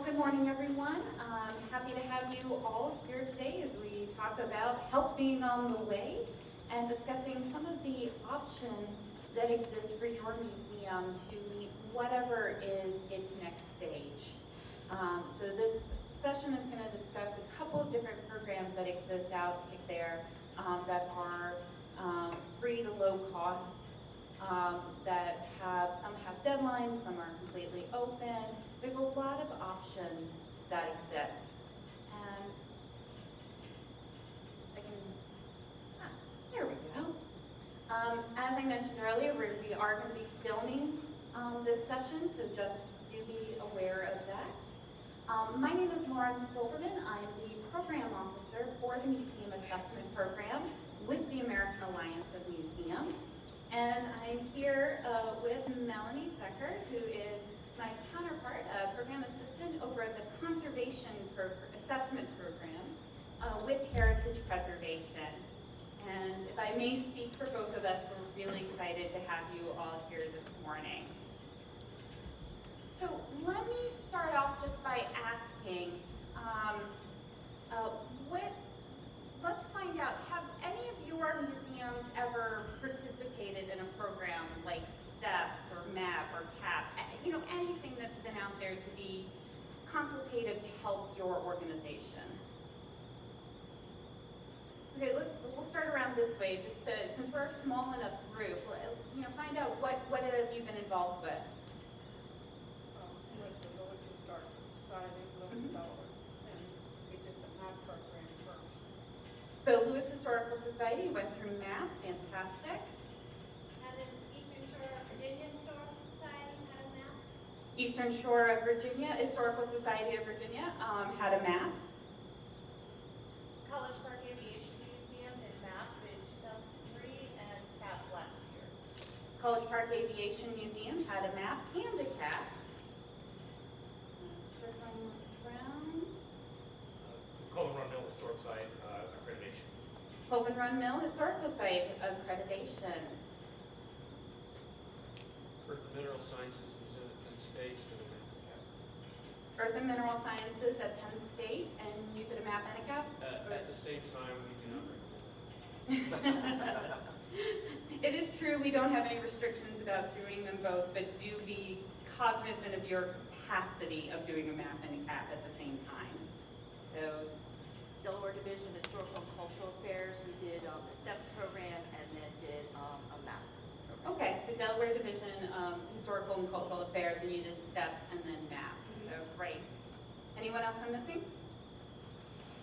good morning, everyone. I'm happy to have you all here today as we talk about help being on the way and discussing some of the options that exist for your museum to meet whatever is its next stage. So this session is going to discuss a couple of different programs that exist out there that are free to low cost, that some have deadlines, some are completely open. There's a lot of options that exist. And there we go. As I mentioned earlier, we are going to be filming this session, so just do be aware of that. My name is Silberman. I'm the program officer for the Museum Assessment Program with the American Alliance of Museums. And I'm here with Melanie Zucker, who is my counterpart, program assistant over at the Conservation Assessment Program with Heritage Preservation. And if I may speak for both of us, we're really excited to have you all here this morning. So let me start off just by asking, let's find out, have any of your museums ever participated in a program like STEPS or MAP or CAP, anything that's been out there to be consultative to help your organization? Okay, we'll start around this way, just since we're a small enough group, find out what have you been involved with? With the Lewis Historical Society, Lewis Dollar, and we did the MAP program first. So Lewis Historical Society went through MAP, fantastic. And then Eastern Shore of Virginia Historical Society had a map. Eastern Shore of Virginia, Historical Society of Virginia had a map. College Park Aviation Museum did MAP in 2003 and CAP last year. College Park Aviation Museum had a map and a CAP. Circling around. Colvin Run Mill Historic Site accreditation. Colvin Run Mill Historical Site accreditation. Earth and Mineral Sciences Museum at Penn State. Earth and Mineral Sciences at Penn State, and use it a map and a CAP? At the same time, we do not recommend that. It is true we don't have any restrictions about doing them both, but do be cognizant of your capacity of doing a map and a CAP at the same time. So, Delaware Division of Historical and Cultural Affairs, we did the STEPS program and then did a MAP program. okay, so Delaware Division Historical and Cultural Affairs, and you did STEPS and then MAP. So great. Anyone else I'm missing?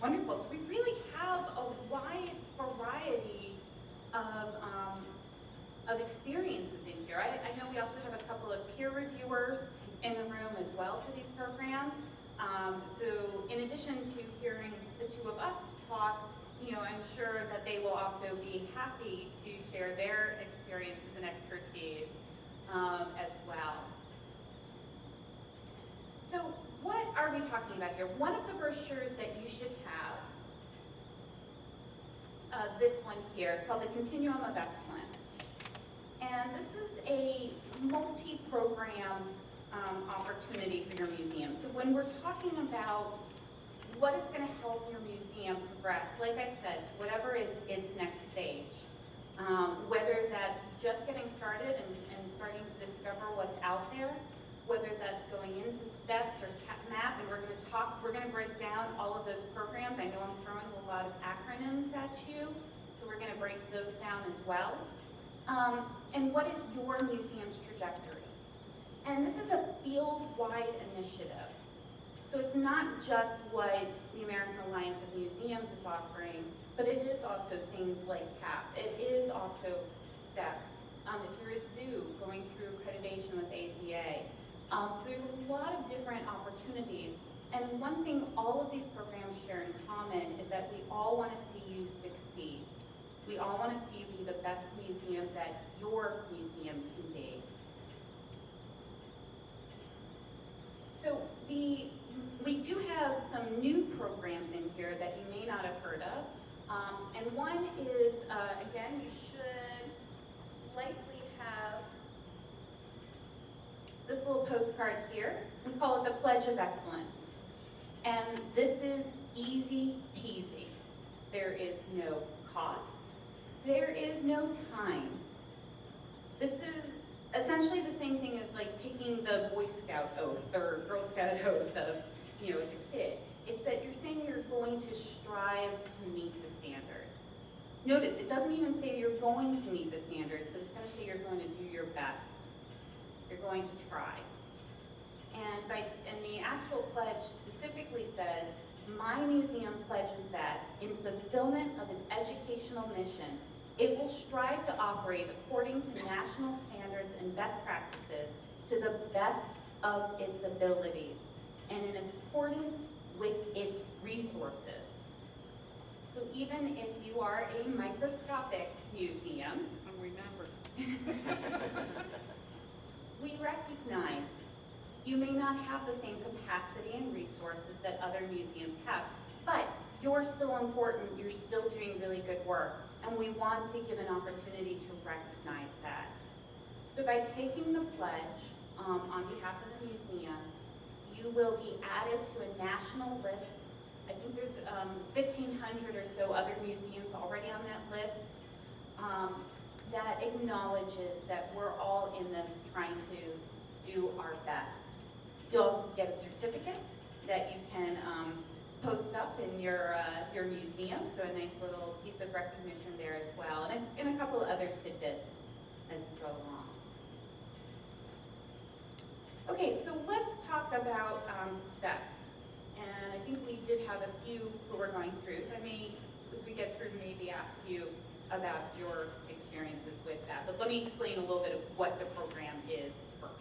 Wonderful. So we really have a wide variety of experiences in here. I know we also have a couple of peer reviewers in the room as well for these programs. So in addition to hearing the two of us talk, I'm sure that they will also be happy to share their experiences and expertise as well. So what are we talking about here? One of the brochures that you should have, this one here, is called the Continuum of Excellence. And this is a multi-program opportunity for your museum. So when we're talking about what is going to help your museum progress, like I said, whatever is its next stage, whether that's just getting started and starting to discover what's out there, whether that's going into STEPS or MAP, and we're going to break down all of those programs. I know I'm throwing a lot of acronyms at you, so we're going to break those down as well. And what is your museum's trajectory? And this is a field-wide initiative. So it's not just what the American Alliance of Museums is offering, but it is also things like CAP. It is also STEPS. If you're a zoo, going through accreditation with AZA. So there's a lot of different opportunities. And one thing all of these programs share in common is that we all want to see you succeed. We all want to see you be the best museum that your museum can be. So we do have some new programs in here that you may not have heard of. And one is, again, you should likely have this little postcard here. We call it the Pledge of Excellence. And this is easy peasy. There is no cost. There is no time. This is essentially the same thing as like taking the Boy Scout oath or Girl Scout oath of, as a kid. It's that you're saying you're going to strive to meet the standards. Notice, it doesn't even say you're going to meet the standards, but it's going to say you're going to do your best. You're going to try. And the actual pledge specifically says, my museum pledges that in fulfillment of its educational mission, it will strive to operate according to national standards and best practices to the best of its abilities and in accordance with its resources. So even if you are a microscopic museum, we recognize you may not have the same capacity and resources that other museums have, but you're still important, you're still doing really good work, and we want to give an opportunity to recognize that. So by taking the pledge on behalf of the museum, you will be added to a national list. I think there's 1,500 or so other museums already on that list that acknowledges that we're all in this trying to do our best. You also get a certificate that you can post up in your museum, so a nice little piece of recognition there as well, and a couple of other tidbits as we go along. Okay, so let's talk about steps. And I think we did have a few who we're going through, so I may, as we get through, maybe ask you about your experiences with that. But let me explain a little bit of what the program is first.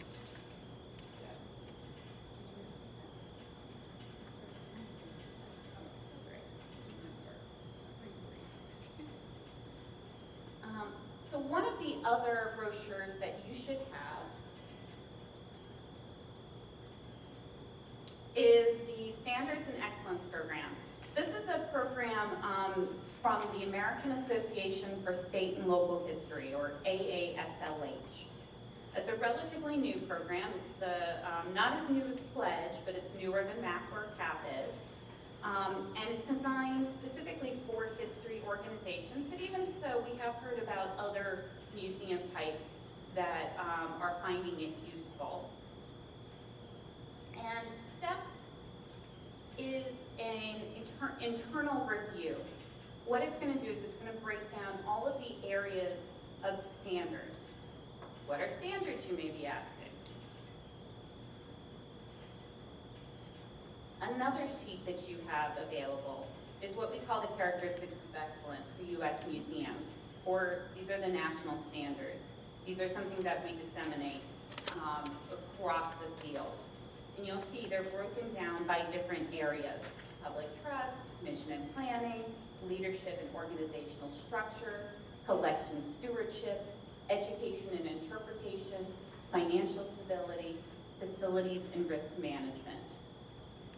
So one of the other brochures that you should have is the Standards and Excellence Program. This is a program from the American Association for State and Local History, or AASLH. It's a relatively new program. It's not as new as Pledge, but it's newer than MAP or CAP is. And it's designed specifically for history organizations, but even so, we have heard about other museum types that are finding it useful. And STEPS is an internal review. What it's going to do is it's going to break down all of the areas of standards. What are standards, you may be asking? Another sheet that you have available is what we call the Characteristics of Excellence for U.S. museums, or these are the national standards. These are something that we disseminate across the field. And you'll see they're broken down by different areas: public trust, mission and planning, leadership and organizational structure, collection stewardship, education and interpretation, financial stability, facilities and risk management.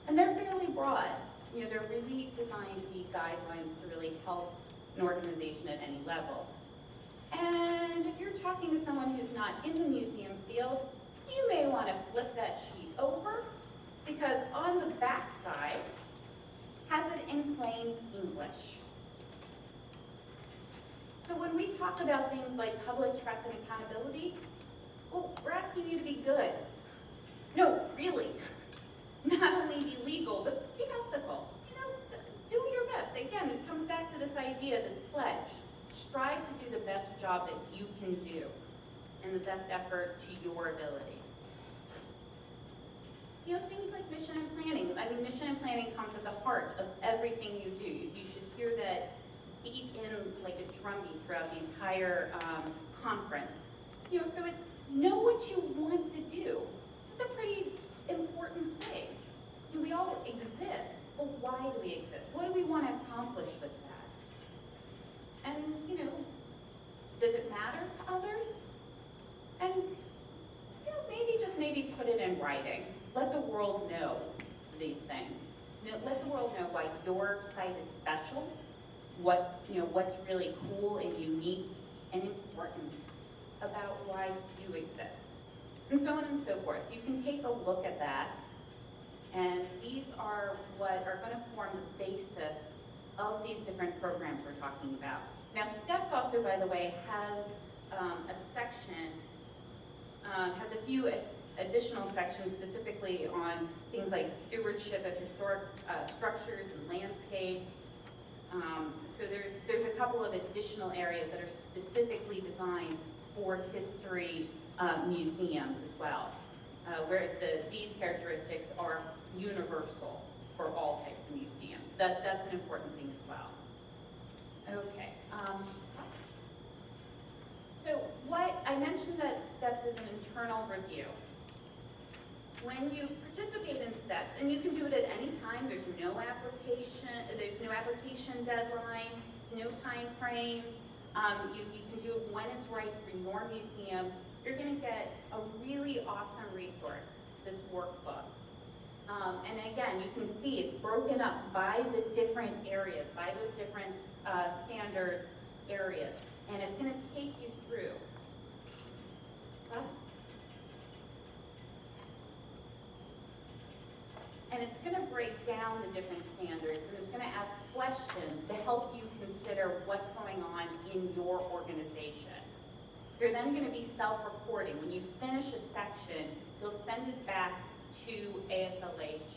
And they're fairly broad. They're really designed to be guidelines to really help an organization at any level. And if you're talking to someone who's not in the museum field, you may want to flip that sheet over, because on the back side has it in plain English. So when we talk about things like public trust and accountability, well, we're asking you to be good. No, really. Not only be legal, but be ethical. Do your best. Again, it comes back to this idea, this pledge. Strive to do the best job that you can do and the best effort to your abilities. Things like mission and planning. I mean, mission and planning comes at the heart of everything you do. You should hear that beat in like a drumbeat throughout the entire conference. So it's know what you want to do. It's a pretty important thing. We all exist, but why do we exist? What do we want to accomplish with that? And, does it matter to others? And, maybe put it in writing. Let the world know these things. Let the world know why your site is special, what's really cool and unique and important about why you exist, and so on and so forth. So you can take a look at that, and these are what what are going to form the basis of these different programs we're talking about. Now, STEPS also, by the way, has a section, has a few additional sections specifically on things like stewardship of historic structures and landscapes. So there's a couple of additional areas that are specifically designed for history museums as well. Whereas these characteristics are universal for all types of museums. That's an important thing as well. Okay. So what I mentioned that STEPS is an internal review. When you participate in STEPS, and you can do it at any time, there's no application deadline, no time frames. You can do it when it's right for your museum. You're going to get a really awesome resource, this workbook. And again, you can see it's broken up by the different areas, by those different standards areas. And it's going to take you through. And it's going to break down the different standards, and it's going to ask questions to help you consider what's going on in your organization. You're then going to be self-reporting. When you finish a section, you'll send it back to ASLH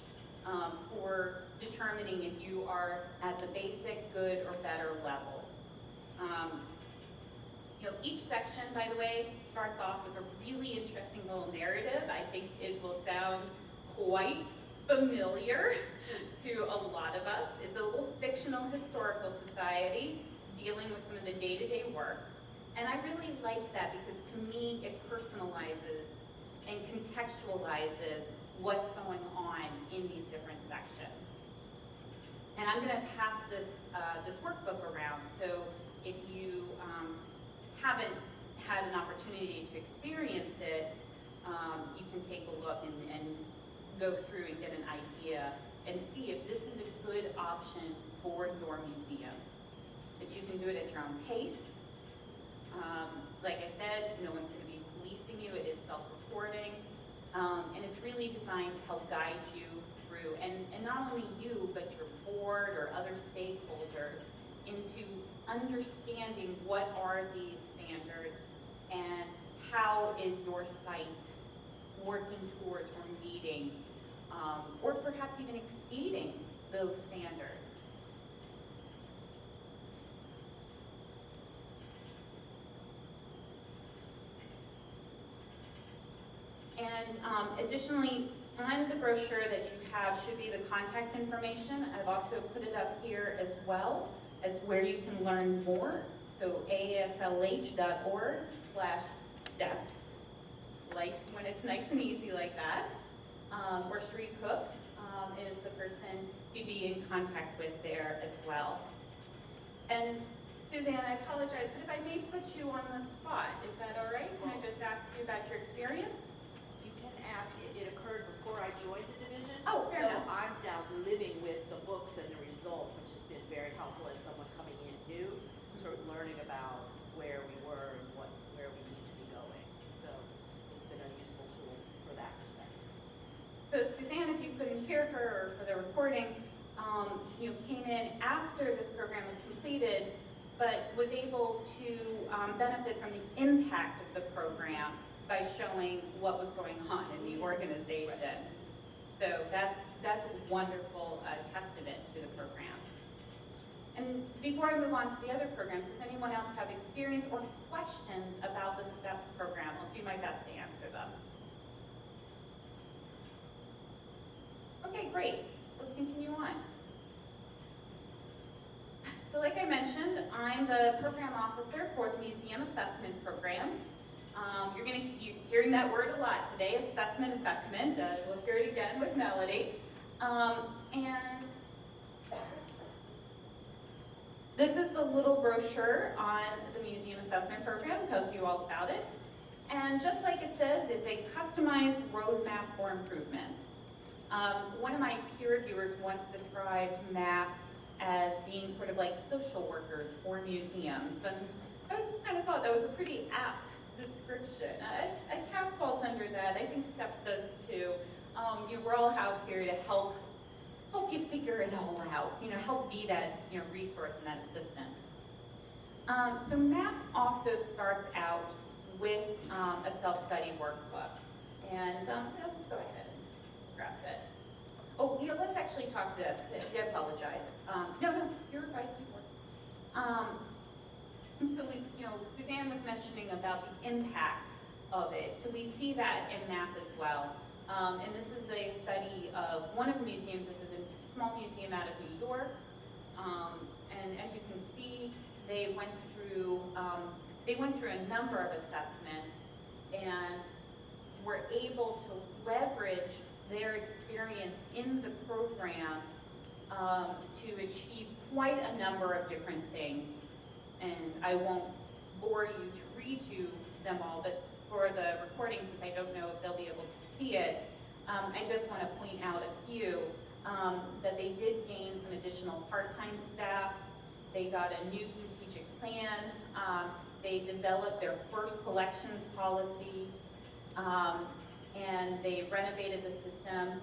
for determining if you are at the basic, good, or better level. Each section, by the way, starts off with a really interesting little narrative. I think it will sound quite familiar to a lot of us. It's a little fictional historical society dealing with some of the day-to-day work. And I really like that because to me it personalizes and contextualizes what's going on in these different sections. And I'm going to pass this workbook around, so if you haven't had an opportunity to experience it, you can take a look and go through and get an idea and see if this is a good option for your museum. That you can do it at your own pace. Like I said, no one's going to be policing you. It is self-reporting. And it's really designed to help guide you through, and not only you, but your board or other stakeholders, into understanding what are these standards and how is your site working towards or meeting or perhaps even exceeding those standards. And additionally, on the brochure that you have should be the contact information. I've also put it up here as well as where you can learn more. So aslh.org/steps, like when it's nice and easy like that. Or Sheree Cook is the person you'd be in contact with there as well. And Suzanne, I apologize, but if I may put you on the spot, is that all right? Can I just ask you about your experience? You can ask. It occurred before I joined the division. Oh, fair enough. So I'm now living with the books and the result, which has been very helpful as someone coming in new, sort of learning about where we were and where we need to be going. So it's been a useful tool for that perspective. So Suzanne, if you couldn't hear her or for the recording, came in after this program was completed, but was able to benefit from the impact of the program by showing what was going on in the organization. So that's a wonderful testament to the program. And before I move on to the other programs, does anyone else have experience or questions about the STEPS program? I'll do my best to answer them. Okay, great. Let's continue on. So like I mentioned, I'm the program officer for the Museum Assessment Program. You're hearing that word a lot today, assessment. We'll hear it again with Melody. And this is the little brochure on the Museum Assessment Program, tells you all about it. And just like it says, it's a customized roadmap for improvement. One of my peer reviewers once described MAP as being sort of like social workers for museums. And I kind of thought that was a pretty apt description. CAP falls under that. I think STEPS does too. We're all out here to help help you figure it all out, help be that, resource and that assistance. So MAP also starts out with a self-study workbook. And let's go ahead and grab it. Oh, let's actually talk this. I apologize. No, you're right. So Suzanne was mentioning about the impact of it. So we see that in MAP as well. And this is a study of one of the museums. This is a small museum out of New York. And as you can see, they went through a number of assessments and were able to leverage their experience in the program to achieve quite a number of different things. And I won't bore you to read you them all, but for the recording, since I don't know if they'll be able to see it, I just want to point out a few, that they did gain some additional part-time staff. They got a new strategic plan. They developed their first collections policy, and they renovated the system.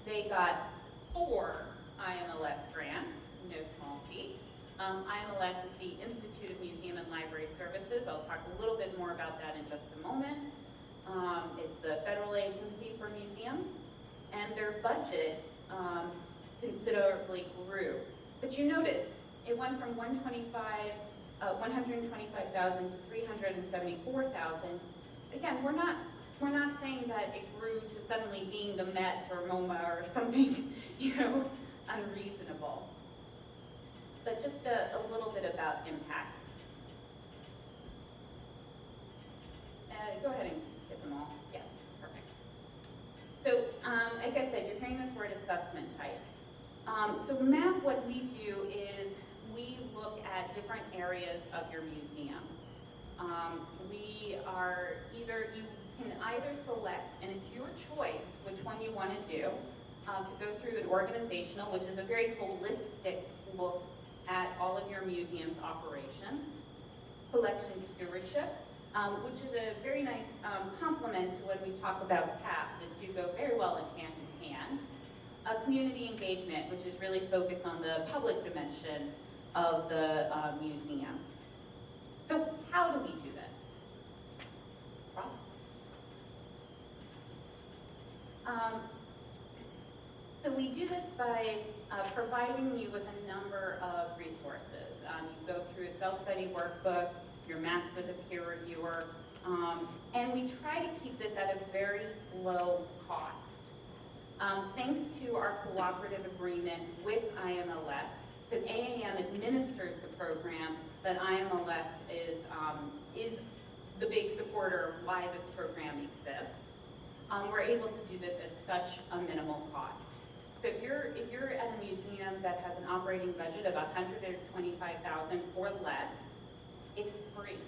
They got 4 IMLS grants, no small feat. IMLS is the Institute of Museum and Library Services. I'll talk a little bit more about that in just a moment. It's the federal agency for museums, and their budget considerably grew. But you notice, it went from 125,000 to 374,000. Again, we're not saying that it grew to suddenly being the Met or MoMA or something, unreasonable. But just a little bit about impact. Go ahead and get them all. Yes, perfect. So, like I said, you're hearing this word assessment type. So MAP, what we do is we look at different areas of your museum. You can either select, and it's your choice which one you want to do, to go through an organizational, which is a very holistic look at all of your museum's operations, collection stewardship, which is a very nice complement to when we talk about CAP. The two go very well in hand. Community engagement, which is really focused on the public dimension of the museum. So how do we do this? Rob? So we do this by providing you with a number of resources. You go through a self-study workbook, you're matched with a peer reviewer, and we try to keep this at a very low cost. Thanks to our cooperative agreement with IMLS, because AAM administers the program, but IMLS is the big supporter of why this program exists. We're able to do this at such a minimal cost. So if you're at a museum that has an operating budget of $125,000 or less, it's free,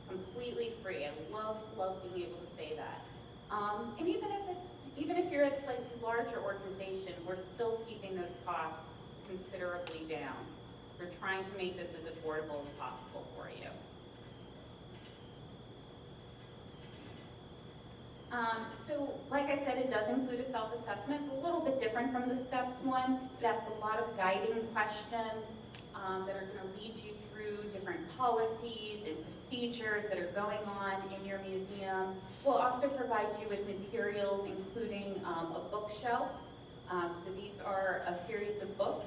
completely free. I love being able to say that. And even if you're at a slightly larger organization, we're still keeping those costs considerably down. We're trying to make this as affordable as possible for you. So, like I said, it does include a self-assessment. It's a little bit different from the steps one. It asks a lot of guiding questions that are going to lead you through different policies and procedures that are going on in your museum. We'll also provide you with materials, including a bookshelf. So these are a series of books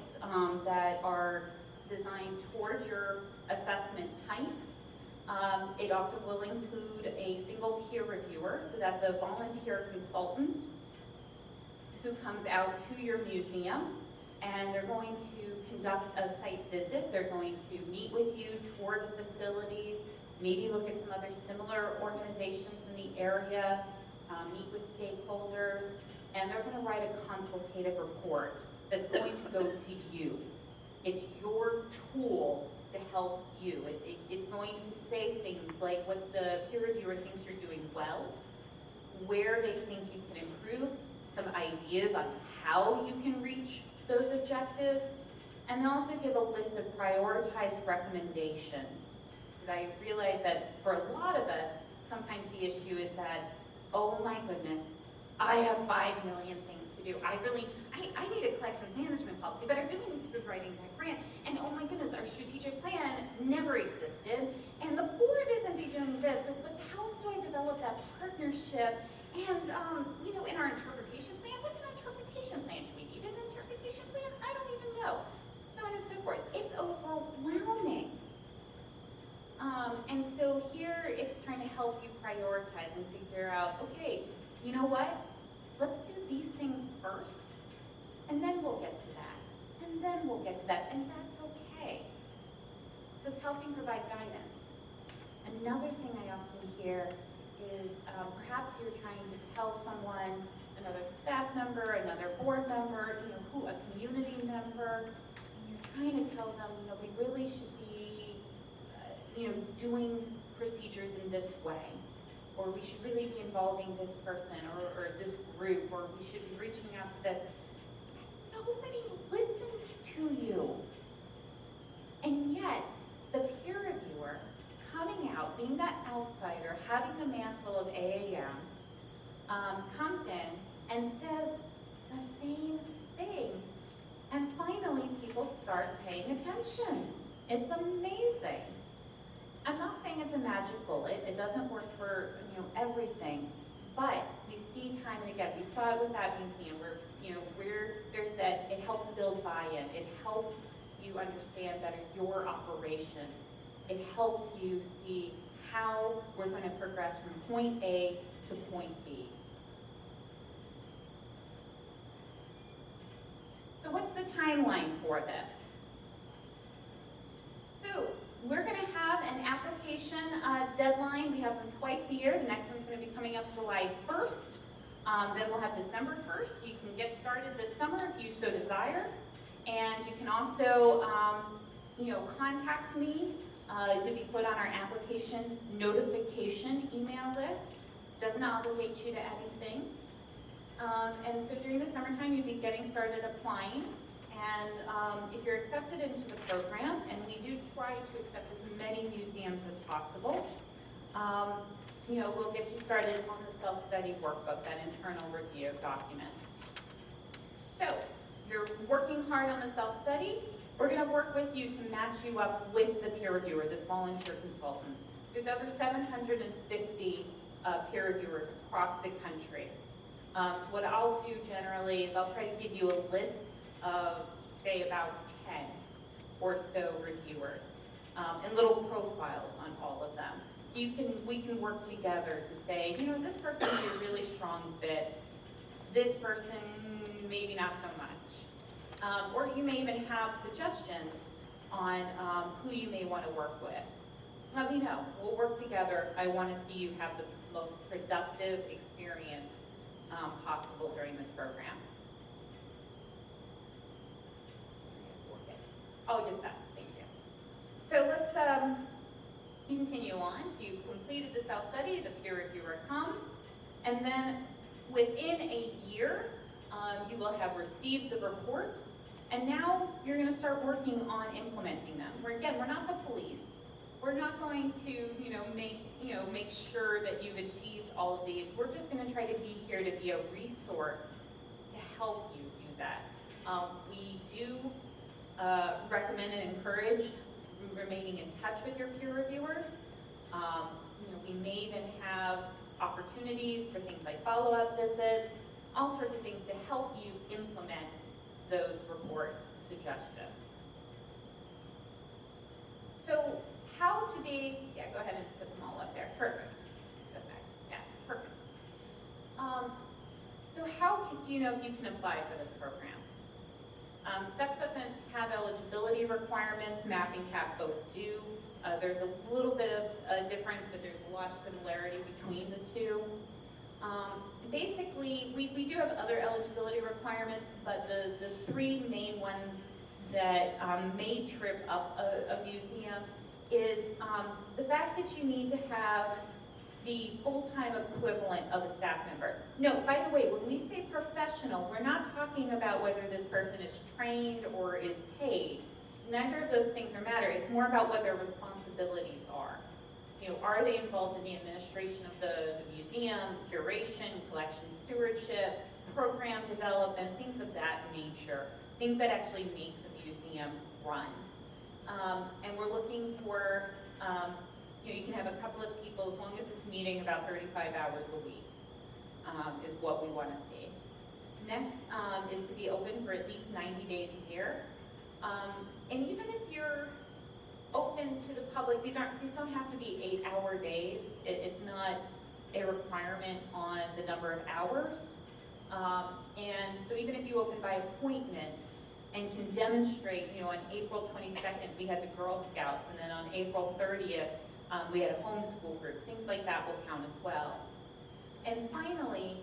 that are designed toward your assessment type. It also will include a single peer reviewer, so that's a volunteer consultant who comes out to your museum, and they're going to conduct a site visit. They're going to meet with you, tour the facilities, maybe look at some other similar organizations in the area, meet with stakeholders, and they're going to write a consultative report that's going to go to you. It's your tool to help you. It's going to say things like what the peer reviewer thinks you're doing well, where they think you can improve, some ideas on how you can reach those objectives, and they'll also give a list of prioritized recommendations. Because I realize that for a lot of us, sometimes the issue is that, oh my goodness, I have 5 million things to do. I need a collections management policy, but I really need to be writing that grant. And oh my goodness, our strategic plan never existed, and the board isn't be doing this. So, but how do I develop that partnership? And you know, in our interpretation plan, what's an interpretation plan? Do we need an interpretation plan? I don't even know. So on and so forth. It's overwhelming. And so here it's trying to help you prioritize and figure out, okay, you know what? Let's do these things first, and then we'll get to that, and then we'll get to that, and that's okay. So it's helping provide guidance. Another thing I often hear is perhaps you're trying to tell someone, another staff member, another board member, you know, a community member, and you're trying to tell them, you know, we really should be, you know, doing procedures in this way, or we should really be involving this person or this group, or we should be reaching out to this. Nobody listens to you. And yet, the peer reviewer coming out, being that outsider, having the mantle of AAM, comes in and says the same thing. And finally, people start paying attention. It's amazing. I'm not saying it's a magic bullet. It doesn't work for, you know, everything. But we see time and again, we saw it with that museum where, you know, where there's that, it helps build buy-in. It helps you understand better your operations. It helps you see how we're going to progress from point A to point B. So what's the timeline for this? So we're going to have an application deadline. We have them twice a year. The next one's going to be coming up July 1st. Then we'll have December 1st. You can get started this summer if you so desire. And you can also, you know, contact me to be put on our application notification email list. Doesn't obligate you to anything. And so during the summertime, you'll be getting started applying. And if you're accepted into the program, and we do try to accept as many museums as possible, you know, we'll get you started on the self-study workbook, that internal review document. So, you're working hard on the self-study. We're going to work with you to match you up with the peer reviewer, this volunteer consultant. There's over 750 peer reviewers across the country. So what I'll do generally is I'll try to give you a list of, say, about 10 or so reviewers, and little profiles on all of them. So we can work together to say, you know, this person would be a really strong fit. This person, maybe not so much. Or you may even have suggestions on who you may want to work with. Let me know. We'll work together. I want to see you have the most productive experience possible during this program. Oh, yes, thank you. So let's continue on. So you've completed the self-study, the peer reviewer comes, and then within a year, you will have received the report, and now you're going to start working on implementing them. We're not the police. We're not going to, make sure that you've achieved all of these. We're just going to try to be here to be a resource to help you do that. We do recommend and encourage remaining in touch with your peer reviewers. We may even have opportunities for things like follow-up visits, all sorts of things to help you implement those report suggestions. So how to be, yeah, go ahead and put them all up there. Perfect. Go back. Yeah, perfect. So how do you know if you can apply for this program? STEPS doesn't have eligibility requirements. Mapping CAP both do. There's a little bit of a difference, but there's a lot of similarity between the two. Basically, we do have other eligibility requirements, but the three main ones that may trip up a museum is the fact that you need to have the full-time equivalent of a staff member. No, by the way, when we say professional, we're not talking about whether this person is trained or is paid. Neither of those things matter. It's more about what their responsibilities are. Are they involved in the administration of the museum, curation, collection stewardship, program development, things of that nature, things that actually make the museum run. And we're looking for, you can have a couple of people, as long as it's meeting about 35 hours a week, is what we want to see. Next is to be open for at least 90 days a year. And even if you're open to the public, these don't have to be 8-hour days. It's not a requirement on the number of hours. And so even if you open by appointment and can demonstrate, on April 22nd, we had the Girl Scouts, and then on April 30th, we had a homeschool group. Things like that will count as well. And finally,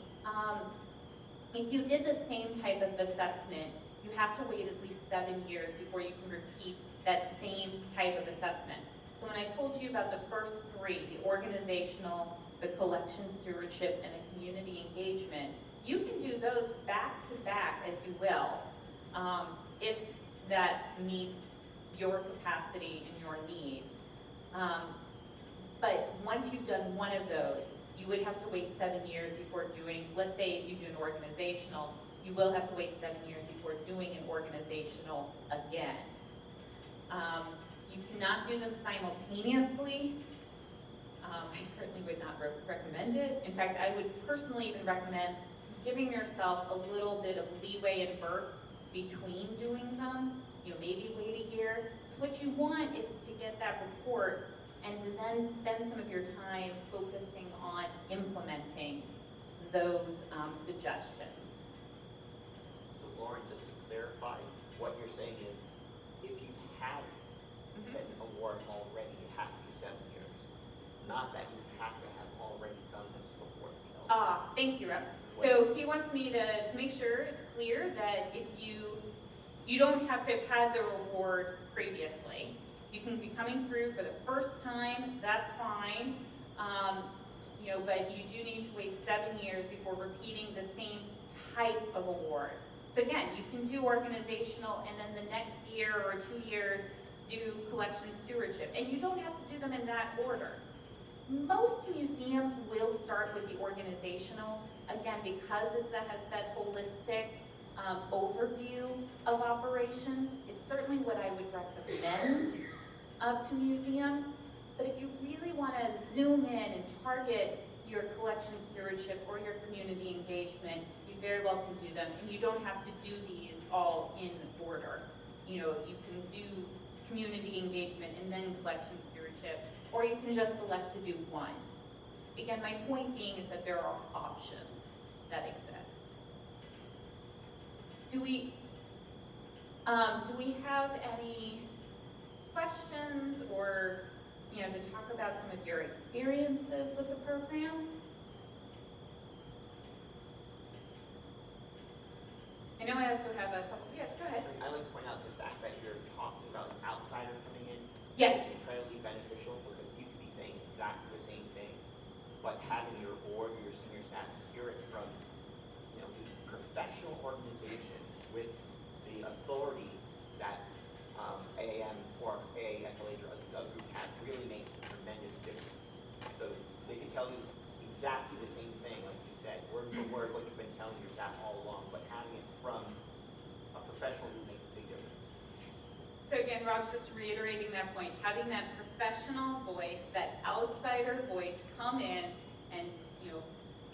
if you did the same type of assessment, you have to wait at least 7 years before you can repeat that same type of assessment. So when I told you about the first three, the organizational, the collection stewardship, and the community engagement, you can do those back to back as you will, if that meets your capacity and your needs. But once you've done one of those, you would have to wait 7 years before doing, let's say if you do an organizational, you will have to wait 7 years before doing an organizational again. You cannot do them simultaneously. I certainly would not recommend it. In fact, I would personally even recommend giving yourself a little bit of leeway and birth between doing them. Maybe wait a year. So what you want is to get that report and to then spend some of your time focusing on implementing those suggestions. So Lauren, just to clarify, what you're saying is, if you've had an award already, it has to be 7 years. Not that you have to have already done this before. Thank you, Rep. So he wants me to make sure it's clear that if you don't have to have had the reward previously. You can be coming through for the first time, that's fine. But you do need to wait 7 years before repeating the same type of award. So again, you can do organizational, and then the next year or 2 years do collection stewardship. And you don't have to do them in that order. Most museums will start with the organizational, again, because has that holistic overview of operations. It's certainly what I would recommend to museums. But if you really want to zoom in and target your collection stewardship or your community engagement, you very well can do them. And you don't have to do these all in order. You can do community engagement and then collection stewardship, or you can just select to do one. Again, my point being is that there are options that exist. Do we have any questions or to talk about some of your experiences with the program? I know I also have a couple. Yes, go ahead. I like to point out the fact that you're talking about an outsider coming in. Yes. It's incredibly beneficial because you could be saying exactly the same thing, but having your board or your senior staff hear it from the professional organization with the authority that AAM or AASLH or these other groups have really makes a tremendous difference. So they can tell you exactly the same thing, like you said, word for word, what you've been telling your staff all along, but having it from a professional who makes a big difference. So again, Rob's just reiterating that point, having that professional voice, that outsider voice come in and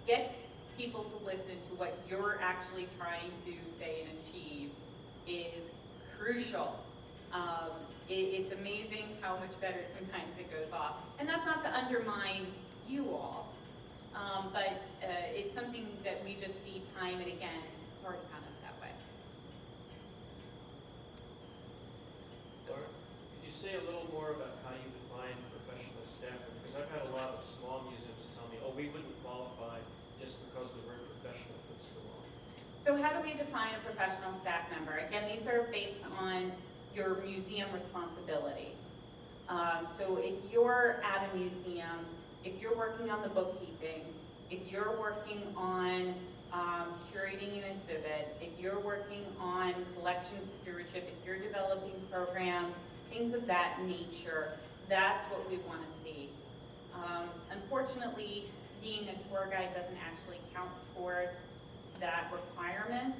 get people to listen to what you're actually trying to say and achieve is crucial. It's amazing how much better sometimes it goes off. And that's not to undermine you all, but it's something that we just see time and again. It's already kind of that way. Laura, could you say a little more about how you define professional staff? Because I've had a lot of small museums tell me, oh, we wouldn't qualify just because the word professional puts them on. So how do we define a professional staff member? Again, these are based on your museum responsibilities. So if you're at a museum, if you're working on the bookkeeping, if you're working on curating an exhibit, if you're working on collection stewardship, if you're developing programs, things of that nature, that's what we want to see. Unfortunately, being a tour guide doesn't actually count towards that requirement.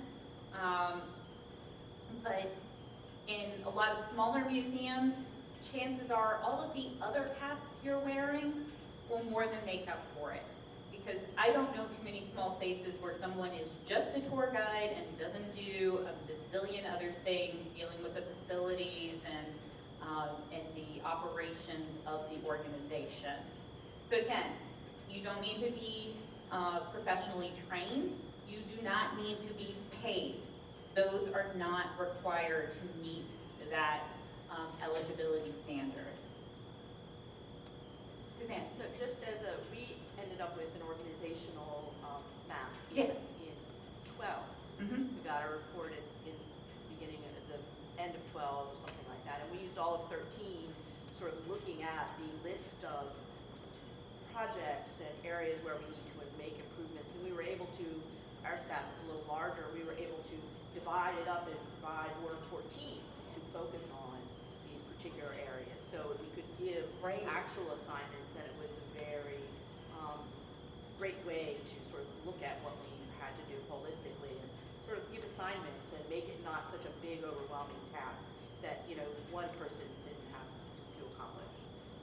But in a lot of smaller museums, chances are all of the other hats you're wearing will more than make up for it. Because I don't know too many small places where someone is just a tour guide and doesn't do a bazillion other things, dealing with the facilities and the operations of the organization. So again, you don't need to be professionally trained. You do not need to be paid. Those are not required to meet that eligibility standard. Suzanne? So just as we ended up with an organizational map Yes. in 12. Mm-hmm. We got a report in beginning of the end of 12, something like that. And we used all of 13 sort of looking at the list of projects and areas where we need to make improvements. And we were able to, our staff is a little larger, we were able to divide it up and provide more report teams to focus on these particular areas. So we could give Right. actual assignments, and it was a very great way to sort of look at what we had to do holistically and sort of give assignments and make it not such a big, overwhelming task that, you know, one person didn't have to accomplish.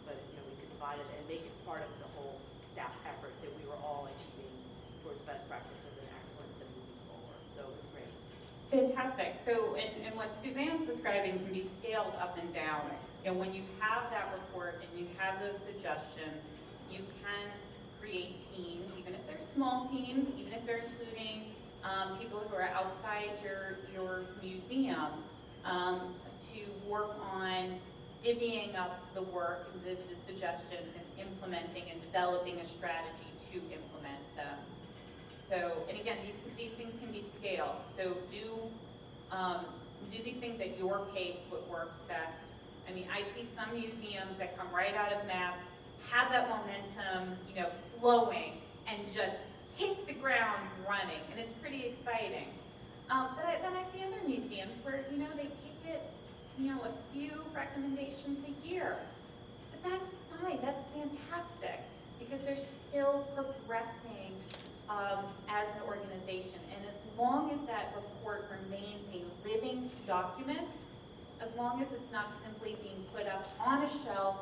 But, you know, we could divide it and make it part of the whole staff effort that we were all achieving towards best practices and excellence and moving forward. So it was great. Fantastic. So, and what Suzanne's describing can be scaled up and down. You know, when you have that report and you have those suggestions, you can create teams, even if they're small teams, even if they're including people who are outside your museum, to work on divvying up the work, the suggestions, and implementing and developing a strategy to implement them. So, and again, these things can be scaled. So do these things at your pace, what works best. I mean, I see some museums that come right out of MAP, have that momentum, you know, flowing, and just hit the ground running, and it's pretty exciting. But then I see other museums where, you know, they take it, you know, a few recommendations a year. But that's fine, that's fantastic, because they're still progressing as an organization. And as long as that report remains a living document, as long as it's not simply being put up on a shelf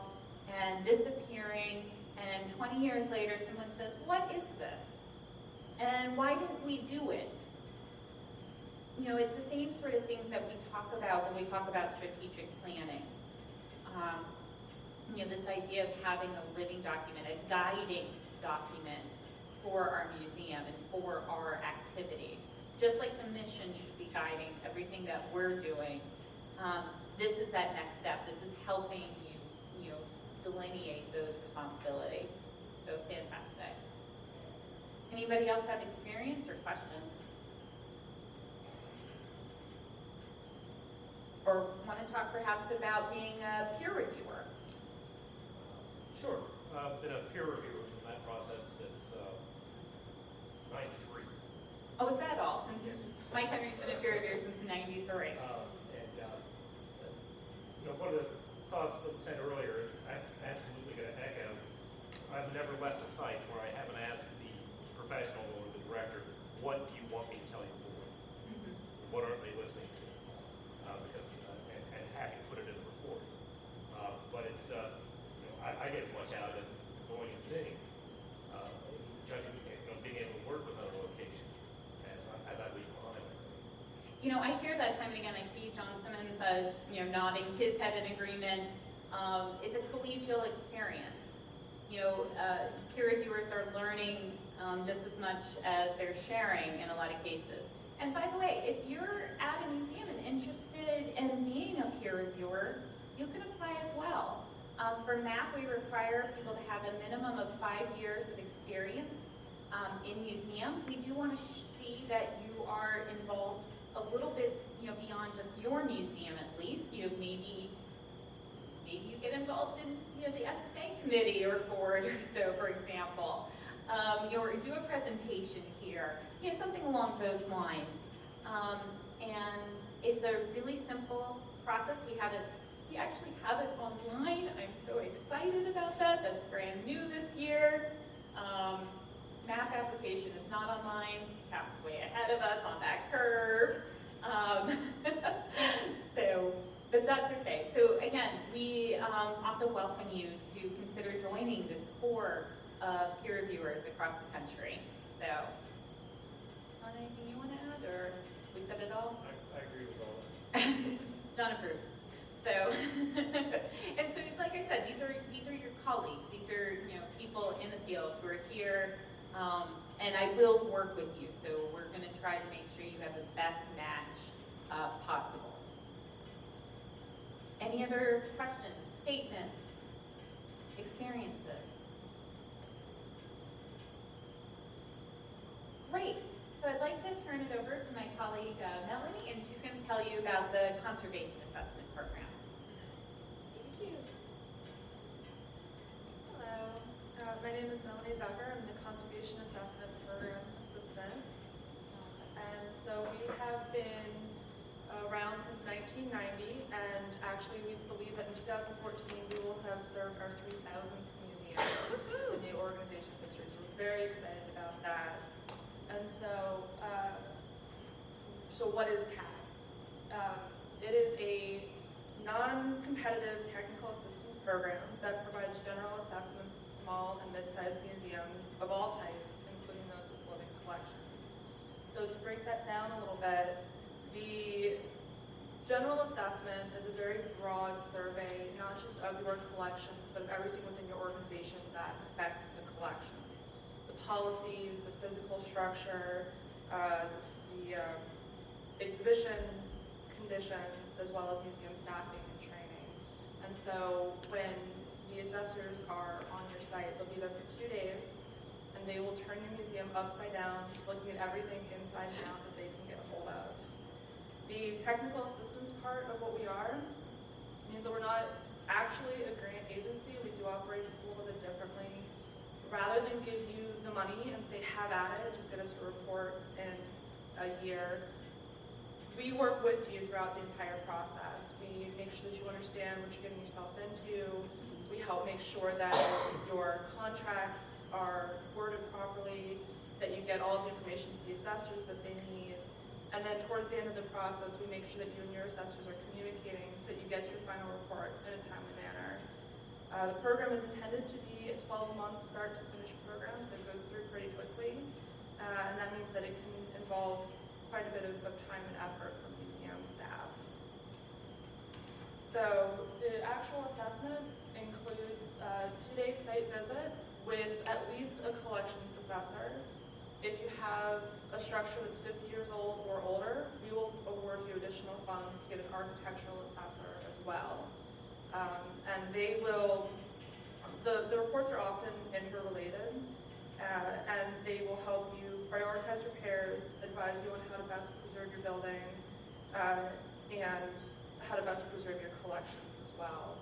and disappearing, and 20 years later someone says, what is this? And why didn't we do it? You know, it's the same sort of things that we talk about when we talk about strategic planning. You know, this idea of having a living document, a guiding document for our museum and for our activities. Just like the mission should be guiding everything that we're doing, this is that next step. This is helping you know, delineate those responsibilities. So fantastic. Anybody else have experience or questions? Or want to talk perhaps about being a peer reviewer? Sure. I've been a peer reviewer in that process since 93. Oh, is that all? Since Yes. Mike Henry's been a peer reviewer since '93. You know, one of the thoughts that was said earlier, I'm absolutely going to echo. I've never left a site where I haven't asked the professional or the director, what do you want me to tell your board? Mhm. What aren't they listening to? And happy to put it in the reports. But it's, you know, I get as much out of it going and seeing, judging, you know, being able to work with other locations as I leave behind. You know, I hear that time and again. I see John Simmons, you know, nodding his head in agreement. It's a collegial experience. You know, peer reviewers are learning just as much as they're sharing in a lot of cases. And by the way, if you're at a museum and interested in being a peer reviewer, you can apply as well. For MAP, we require people to have a minimum of 5 years of experience in museums. We do want to see that you are involved a little bit, you know, beyond just your museum at least. You know, maybe you get involved in, you know, the SMA committee or board or so, for example. Or do a presentation here, you know, something along those lines. And it's a really simple process. We actually have it online. I'm so excited about that. That's brand new this year. MAP application is not online. CAP's way ahead of us on that curve. But that's okay. So again, we also welcome you to consider joining this core of peer reviewers across the country. So, anything you want to add, or we said it all? I agree with all that. John approves. So, and so, like I said, these are your colleagues. These are people in the field who are here, and I will work with you. So we're going to try to make sure you have the best match possible. Any other questions, statements, experiences? Great. So I'd like to turn it over to my colleague Melanie, and she's going to tell you about the conservation assessment program. Thank you. Hello, my name is Melanie Zucker. I'm the Conservation Assessment Program Assistant. And so we have been around since 1990, and actually we believe that in 2014 we will have served our 3,000th museum in the organization's history. So we're very excited about that. And so, so what is CAD? It is a non-competitive technical assistance program that provides general assessments to small and mid-sized museums of all types, including those with living collections. So to break that down a little bit, the general assessment is a very broad survey, not just of your collections, but of everything within your organization that affects the collections. The policies, the physical structure, the exhibition conditions, as well as museum staffing and training. And so when the assessors are on your site, they'll be there for 2 days, and they will turn your museum upside down, looking at everything inside and out that they can get a hold of. The technical assistance part of what we are means that we're not actually a grant agency. We do operate just a little bit differently. Rather than give you the money and say, have at it, just get us a report in a year, we work with you throughout the entire process. We make sure that you understand what you're getting yourself into. We help make sure that your contracts are worded properly, that you get all of the information to the assessors that they need. And then towards the end of the process, we make sure that you and your assessors are communicating so that you get your final report in a timely manner. The program is intended to be a 12-month start-to-finish program, so it goes through pretty quickly. And that means that it can involve quite a bit of time and effort from museum staff. So the actual assessment includes a 2-day site visit with at least a collections assessor. If you have a structure that's 50 years old or older, we will award you additional funds to get an architectural assessor as well. And they will, the reports are often interrelated, and they will help you prioritize repairs, advise you on how to best preserve your building, and how to best preserve your collections as well.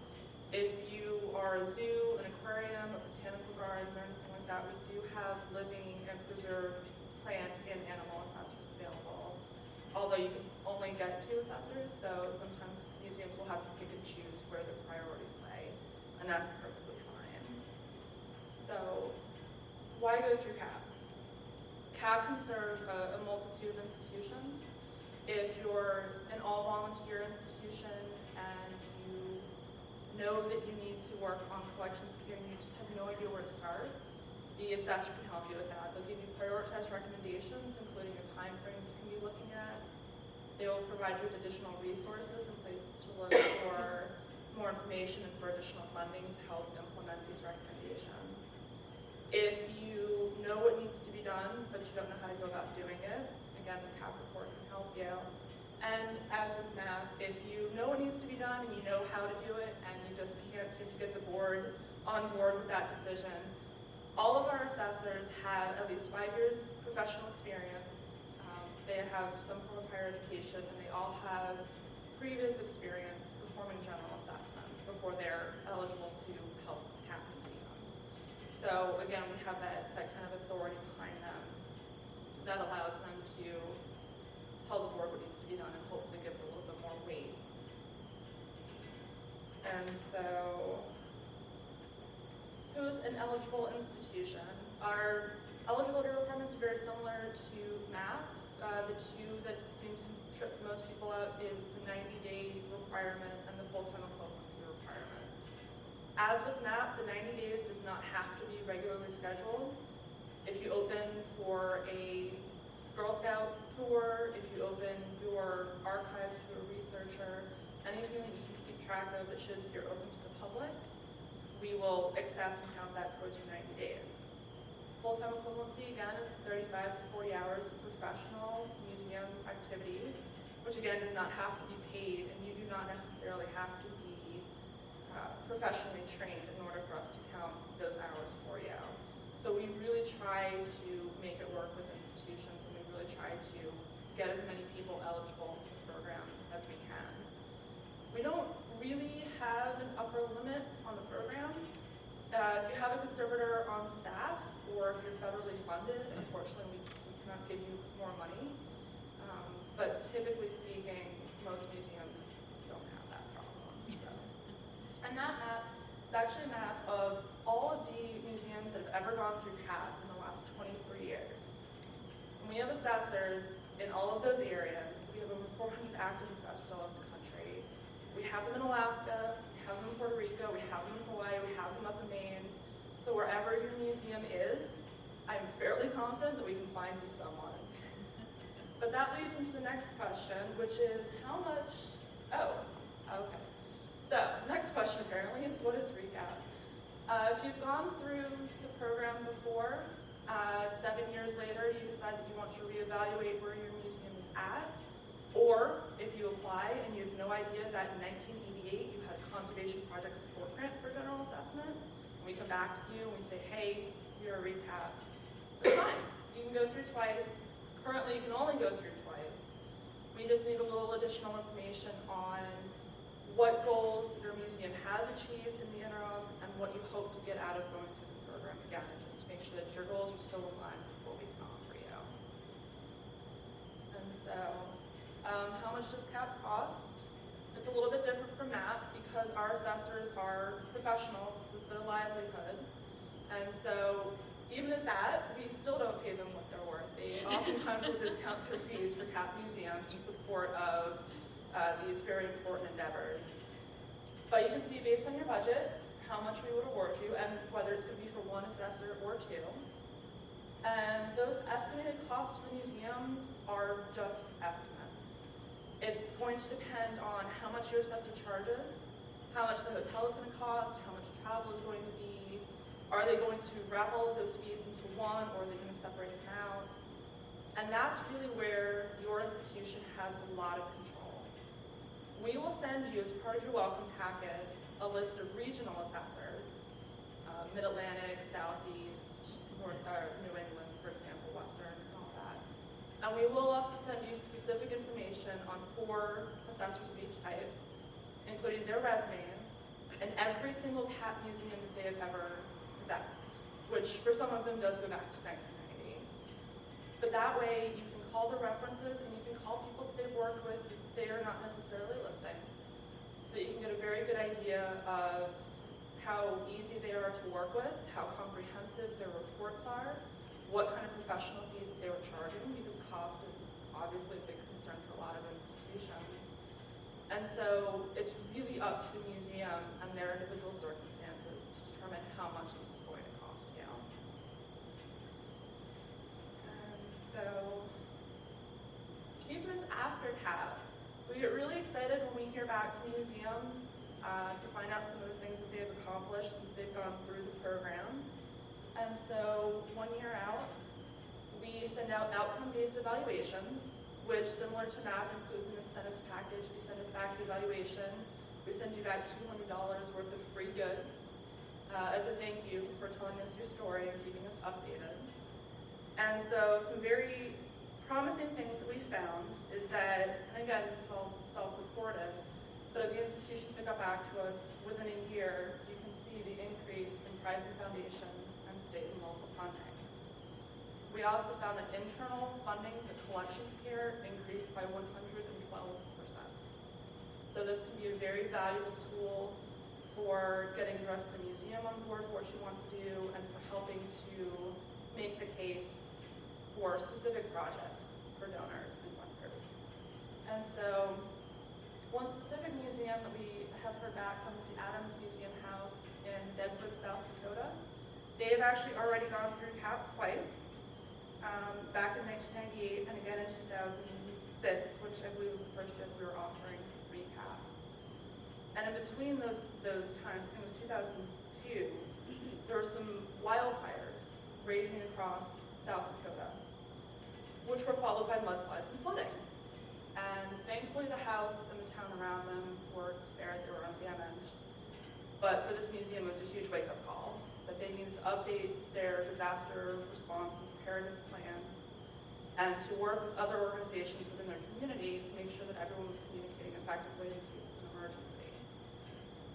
If you are a zoo, an aquarium, a botanical garden, or anything like that, we do have living and preserved plant and animal assessors available. Although you can only get 2 assessors, so sometimes museums will have to pick and choose where their priorities lay, and that's perfectly fine. So, why go through CAP? CAP can serve a multitude of institutions. If you're an all-volunteer institution and you know that you need to work on collections care and you just have no idea where to start, the assessor can help you with that. They'll give you prioritized recommendations, including a time frame you can be looking at. They will provide you with additional resources and places to look for more information and for additional funding to help implement these recommendations. If you know what needs to be done, but you don't know how to go about doing it, again, the CAP report can help you. And as with MAP, if you know what needs to be done and you know how to do it and you just can't seem to get the board on board with that decision, all of our assessors have at least 5 years professional experience. They have some form of higher education, and they all have previous experience performing general assessments before they're eligible to help CAP museums. So again, we have that kind of authority behind them that allows them to tell the board what needs to be done and hopefully give it a little bit more weight. And so, who's an eligible institution? Our eligibility requirements are very similar to MAP. The two that seems to trip most people up is the 90-day requirement and the full-time equivalency requirement. As with MAP, the 90 days does not have to be regularly scheduled. If you open for a Girl Scout tour, if you open your archives to a researcher, anything that you can keep track of that shows that you're open to the public, we will accept and count that towards your 90 days. Full-time equivalency, again, is 35 to 40 hours of professional museum activity, which again does not have to be paid, and you do not necessarily have to be professionally trained in order for us to count those hours for you. So we really try to make it work with institutions, and we really try to get as many people eligible for the program as we can. We don't really have an upper limit on the program. If you have a conservator on staff, or if you're federally funded, unfortunately we cannot give you more money. But typically speaking, most museums don't have that problem. So. And that map is actually a map of all of the museums that have ever gone through CAP in the last 23 years. And we have assessors in all of those areas. We have over 400 active assessors all over the country. We have them in Alaska, we have them in Puerto Rico, we have them in Hawaii, we have them up in Maine. So wherever your museum is, I'm fairly confident that we can find you someone. But that leads into the next question, which is how much, okay. So next question apparently is what is recap? If you've gone through the program before, 7 years later you decide that you want to reevaluate where your museum is at, or if you apply and you have no idea that in 1988 you had a conservation project support grant for general assessment, and we come back to you and we say, hey, you're a recap, that's fine. You can go through twice. Currently, you can only go through twice. We just need a little additional information on what goals your museum has achieved in the interim and what you hope to get out of going through the program again, just to make sure that your goals are still aligned with what we can offer you. And so, how much does CAP cost? It's a little bit different from MAP because our assessors are professionals. This is their livelihood. And so, even at that, we still don't pay them what they're worth. They oftentimes will discount their fees for CAP museums in support of these very important endeavors. But you can see based on your budget how much we would award you and whether it's going to be for one assessor or two. And those estimated costs for the museum are just estimates. It's going to depend on how much your assessor charges, how much the hotel is going to cost, how much travel is going to be. Are they going to wrap all of those fees into one, or are they going to separate them out? And that's really where your institution has a lot of control. We will send you, as part of your welcome packet, a list of regional assessors, Mid-Atlantic, Southeast, New England, for example, Western, and all that. And we will also send you specific information on 4 assessors of each type, including their resumes, and every single CAP museum that they have ever assessed, which for some of them does go back to 1990. But that way you can call the references and you can call people that they've worked with that they are not necessarily listing. So you can get a very good idea of how easy they are to work with, how comprehensive their reports are, what kind of professional fees they were charging, because cost is obviously a big concern for a lot of institutions. And so it's really up to the museum and their individual circumstances to determine how much this is going to cost you. And so, achievements after CAP. So we get really excited when we hear back from museums to find out some of the things that they have accomplished since they've gone through the program. And so 1 year out, we send out outcome-based evaluations, which, similar to MAP, includes an incentives package. If you send us back the evaluation, we send you back $200 worth of free goods as a thank you for telling us your story and keeping us updated. And so some very promising things that we found is that, and again, this is all self-reported, but of the institutions that got back to us within a year, you can see the increase in private foundation and state and local fundings. We also found that internal funding to collections care increased by 112%. So this can be a very valuable tool for getting the rest of the museum on board for what she wants to do and for helping to make the case for specific projects for donors and funders. And so one specific museum that we have heard back from is the Adams Museum House in Deadwood, South Dakota. They have actually already gone through CAP twice, back in 1998 and again in 2006, which I believe was the first year that we were offering 3 CAPs. And in between those times, I think it was 2002, there were some wildfires raging across South Dakota, which were followed by mudslides and flooding. And thankfully the house and the town around them were spared, they were undamaged. But for this museum, it was a huge wake-up call that they needed to update their disaster response and preparedness plan and to work with other organizations within their community to make sure that everyone was communicating effectively in case of an emergency.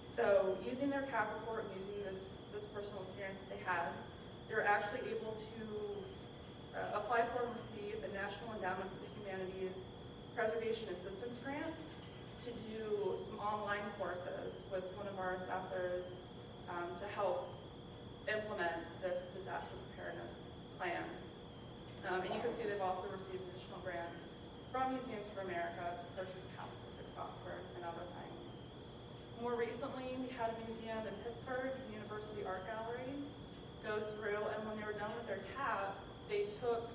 So using their CAP report and using this personal experience that they had, they were actually able to apply for and receive a National Endowment for the Humanities Preservation Assistance Grant to do some online courses with one of our assessors to help implement this disaster preparedness plan. And you can see they've also received additional grants from Museums for America to purchase past-perfect software and other things. More recently, we had a museum in Pittsburgh, the University Art Gallery, go through, and when they were done with their CAP, they took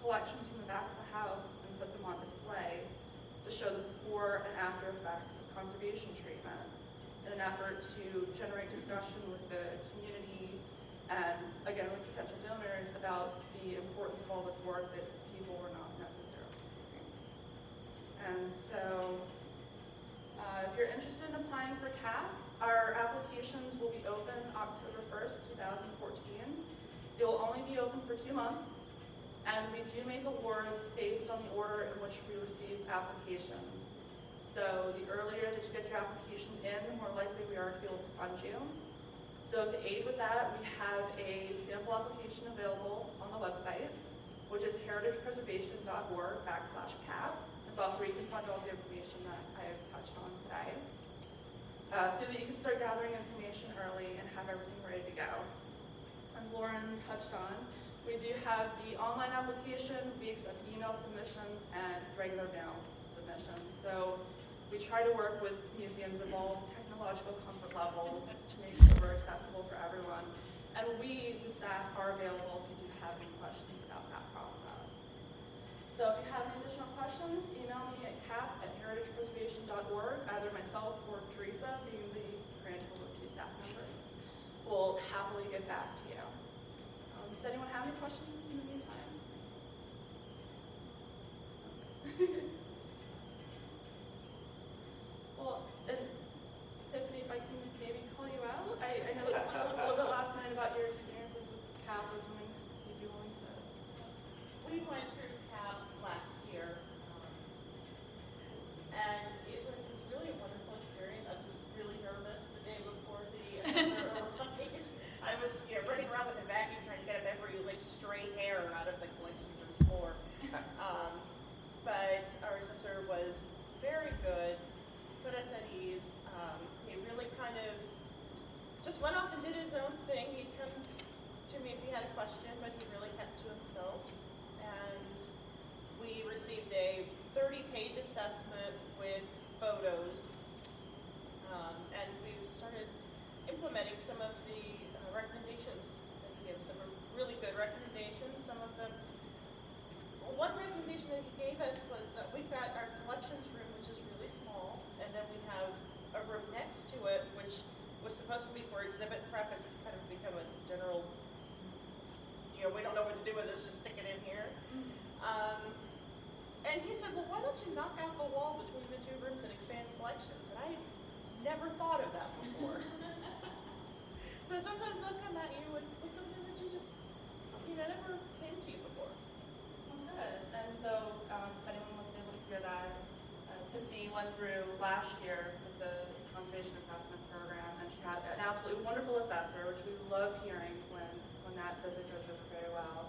collections from the back of the house and put them on display to show the before and after effects of conservation treatment in an effort to generate discussion with the community and, again, with potential donors about the importance of all this work that people were not necessarily seeing. And so, if you're interested in applying for CAP, our applications will be open October 1st, 2014. It will only be open for 2 months, and we do make awards based on the order in which we receive applications. So the earlier that you get your application in, the more likely we are to be able to fund you. So to aid with that, we have a sample application available on the website, which is heritagepreservation.org/CAP. It's also where you can find all the information that I have touched on today, so that you can start gathering information early and have everything ready to go. As Lauren touched on, we do have the online application, we accept email submissions and regular mail submissions. So we try to work with museums of all technological comfort levels to make sure we're accessible for everyone. And we, the staff, are available if you do have any questions about that process. So if you have any additional questions, email me at cap@heritagepreservation.org. Either myself or Teresa, being the grantor of 2 staff members, will happily get back to you. Does anyone have any questions in the meantime? Well, and Tiffany, if I can maybe call you out, I know that we spoke a little bit last night about your experiences with CAP. I was wondering if you'd be willing to. We went through CAP last year, and it was really a wonderful experience. I was really nervous the day before the assessor arrived. I was running around with a vacuum trying to get up every stray hair out of the collection room floor. But our assessor was very good, put us at ease. He really kind of just went off and did his own thing. He'd come to me if he had a question, but he really kept to himself. And we received a 30-page assessment with photos, and we started implementing some of the recommendations that he gave. Some were really good recommendations. Some of them, one recommendation that he gave us was that we've got our collections room, which is really small, and then we have a room next to it, which was supposed to be for exhibit prep. It's kind of become a general, we don't know what to do with this, just stick it in here. And he said, well, why don't you knock out the wall between the 2 rooms and expand collections? And I never thought of that before. So sometimes they'll come at you with something that you just, never came to you before. Well, good. And so, if anyone wasn't able to hear that, Tiffany went through last year with the Conservation Assessment Program, and she had an absolutely wonderful assessor, which we love hearing when that visit goes over very well.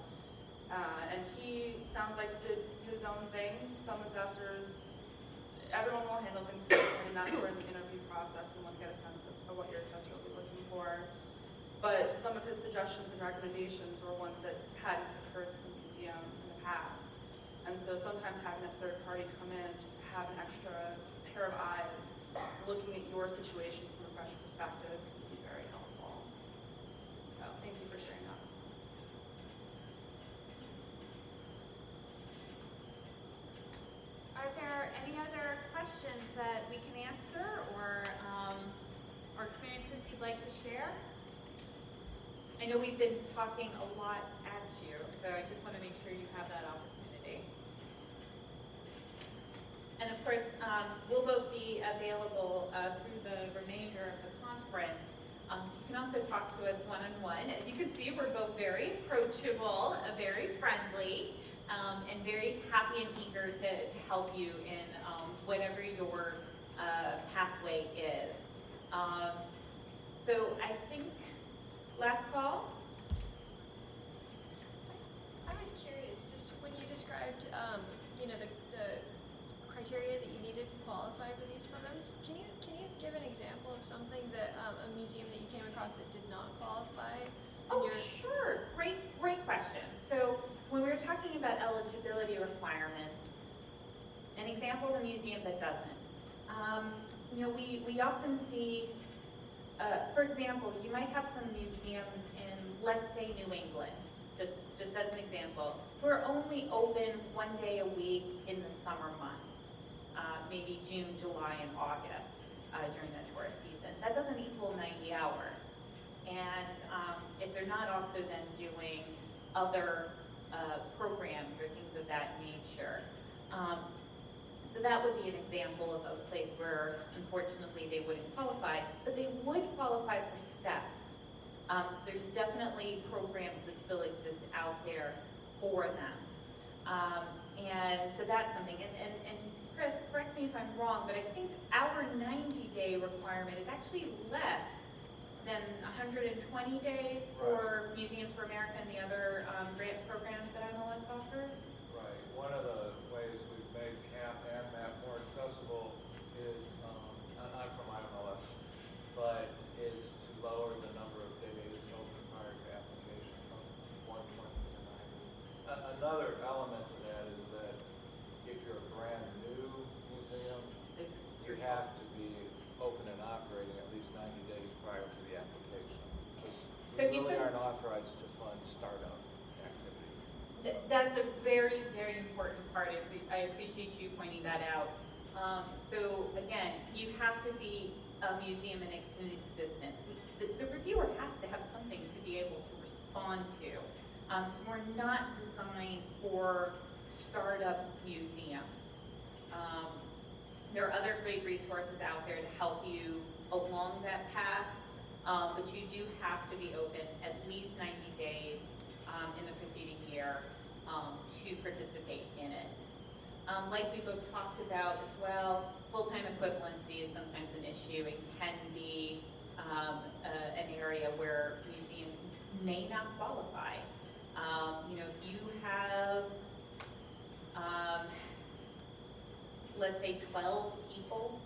And he sounds like did his own thing. Some assessors, everyone will handle things differently, and that's where in the interview process we want to get a sense of what your assessor will be looking for. but some of his suggestions and recommendations were ones that hadn't occurred to the museum in the past. And so sometimes having a third party come in and just have an extra pair of eyes looking at your situation from a fresh perspective can be very helpful. So thank you for sharing that. Are there any other questions that we can answer or experiences you'd like to share? I know we've been talking a lot at you, so I just want to make sure you have that opportunity. And of course, we'll both be available through the remainder of the conference. So you can also talk to us one-on-one. As you can see, we're both very approachable, very friendly, and very happy and eager to help you in whatever your pathway is. So I think, last call. I was curious, just when you described, the criteria that you needed to qualify for these programs, can you give an example of something that a museum that you came across that did not qualify? Oh, sure. Great question. So when we were talking about eligibility requirements, an example of a museum that doesn't. We often see, for example, you might have some museums in, let's say, New England, just as an example, who are only open one day a week in the summer months, maybe June, July, and August during the tourist season. That doesn't equal 90 hours. And if they're not also then doing other programs or things of that nature. So that would be an example of a place where, unfortunately, they wouldn't qualify, but they would qualify for steps. So there's definitely programs that still exist out there for them. And so that's something. And Chris, correct me if I'm wrong, but I think our 90-day requirement is actually less than 120 days for Museums for America and the other grant programs that MLS offers? Right. One of the ways we've made CAP and MAP more accessible is, I'm from MLS, but is to lower the number of days open prior to application from 120 to 90. Another element to that is that if you're a brand new museum, you have to be open and operating at least 90 days prior to the application. Because we really aren't authorized to fund startup activity. That's a very, very important part. I appreciate you pointing that out. So again, you have to be a museum in existence. The reviewer has to have something to be able to respond to. So we're not designed for startup museums. There are other great resources out there to help you along that path, but you do have to be open at least 90 days in the preceding year to participate in it. Like we both talked about as well, full-time equivalency is sometimes an issue. It can be an area where museums may not qualify. If you have, let's say 12 people,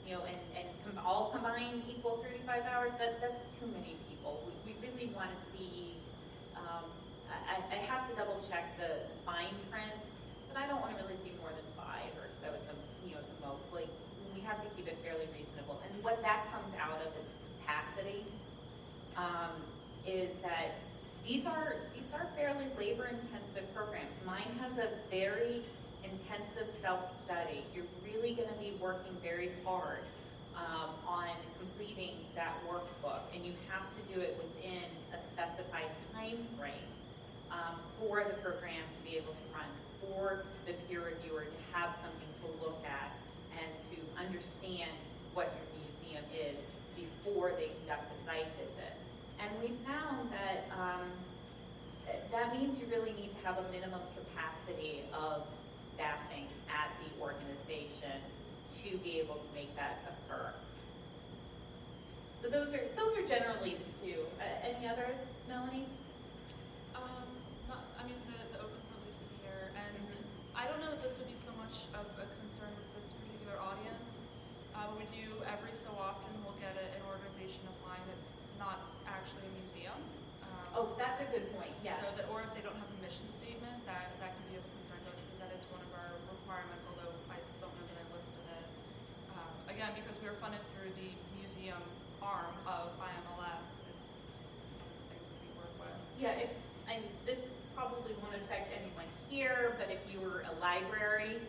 and all combined equal 35 hours, that's too many people. We really want to see, I have to double check the fine print, but I don't want to really see more than 5 or so at the most. Like, we have to keep it fairly reasonable. And what that comes out of is capacity, is that these are fairly labor-intensive programs. Mine has a very intensive self-study. You're really going to be working very hard on completing that workbook, and you have to do it within a specified time frame for the program to be able to run, for the peer reviewer to have something to look at and to understand what your museum is before they conduct the site visit. And we found that that means you really need to have a minimum capacity of staffing at the organization to be able to make that occur. So those are generally the two. Any others, Melanie? The open for lease of the year, and I don't know that this would be so much of a concern with this particular audience. We do every so often, we'll get an organization applying that's not actually a museum. Oh, that's a good point, yes. So that, or if they don't have a mission statement, that can be of concern to us because that is one of our requirements, although I don't know that I listed it. Again, because we are funded through the museum arm of IMLS, it's just one of the things that we work with. Yeah, and this probably won't affect anyone here, but if you were a library,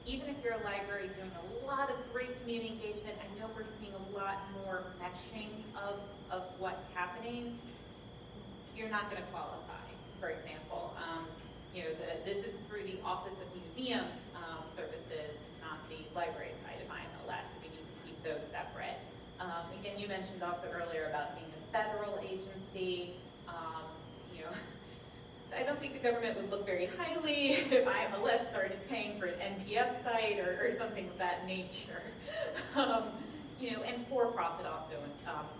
even if you're a library doing a lot of great community engagement, I know we're seeing a lot more meshing of what's happening. You're not going to qualify, for example. This is through the Office of Museum Services, not the library side of IMLS. We need to keep those separate. Again, you mentioned also earlier about being a federal agency. I don't think the government would look very highly if IMLS started paying for an NPS site or something of that nature. And for-profit also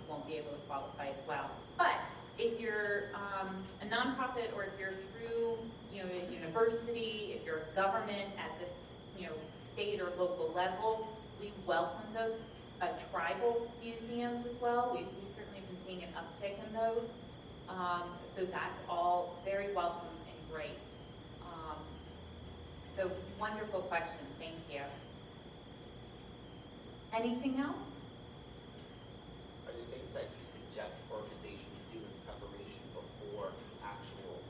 won't be able to qualify as well. But if you're a nonprofit or if you're through a university, if you're a government at this state or local level, we welcome those. Tribal museums as well. We've certainly been seeing an uptick in those. So that's all very welcome and great. So wonderful question, thank you. Anything else? Are there things that you suggest organizations do in preparation before actual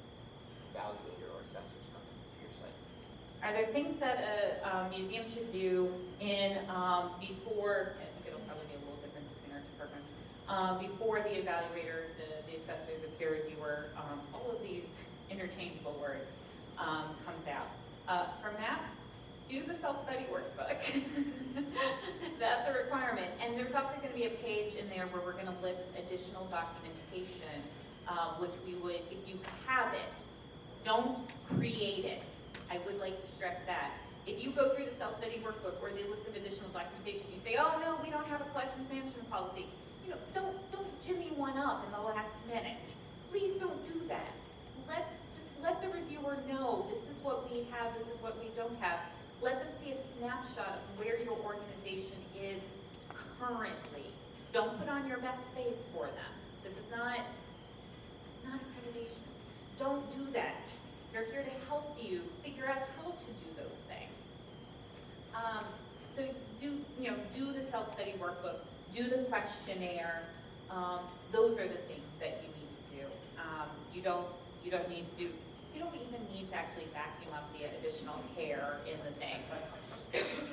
evaluator or assessors come to your site? Are there things that a museum should do in before, I think it'll probably be a little different between our two programs, before the evaluator, the assessor, the peer reviewer, all of these interchangeable words, comes out. For MAP, do the self-study workbook. That's a requirement. And there's also going to be a page in there where we're going to list additional documentation, which we would, if you have it, don't create it. I would like to stress that. If you go through the self-study workbook or the list of additional documentation, you say, oh no, we don't have a collections management policy. Don't jimmy one up in the last minute. Please don't do that. Just let the reviewer know this is what we have, this is what we don't have. Let them see a snapshot of where your organization is currently. Don't put on your best face for them. This is not accreditation. Don't do that. They're here to help you figure out how to do those things. So do the self-study workbook, do the questionnaire. Those are the things that you need to do. You don't even need to actually vacuum up the additional hair in the thing.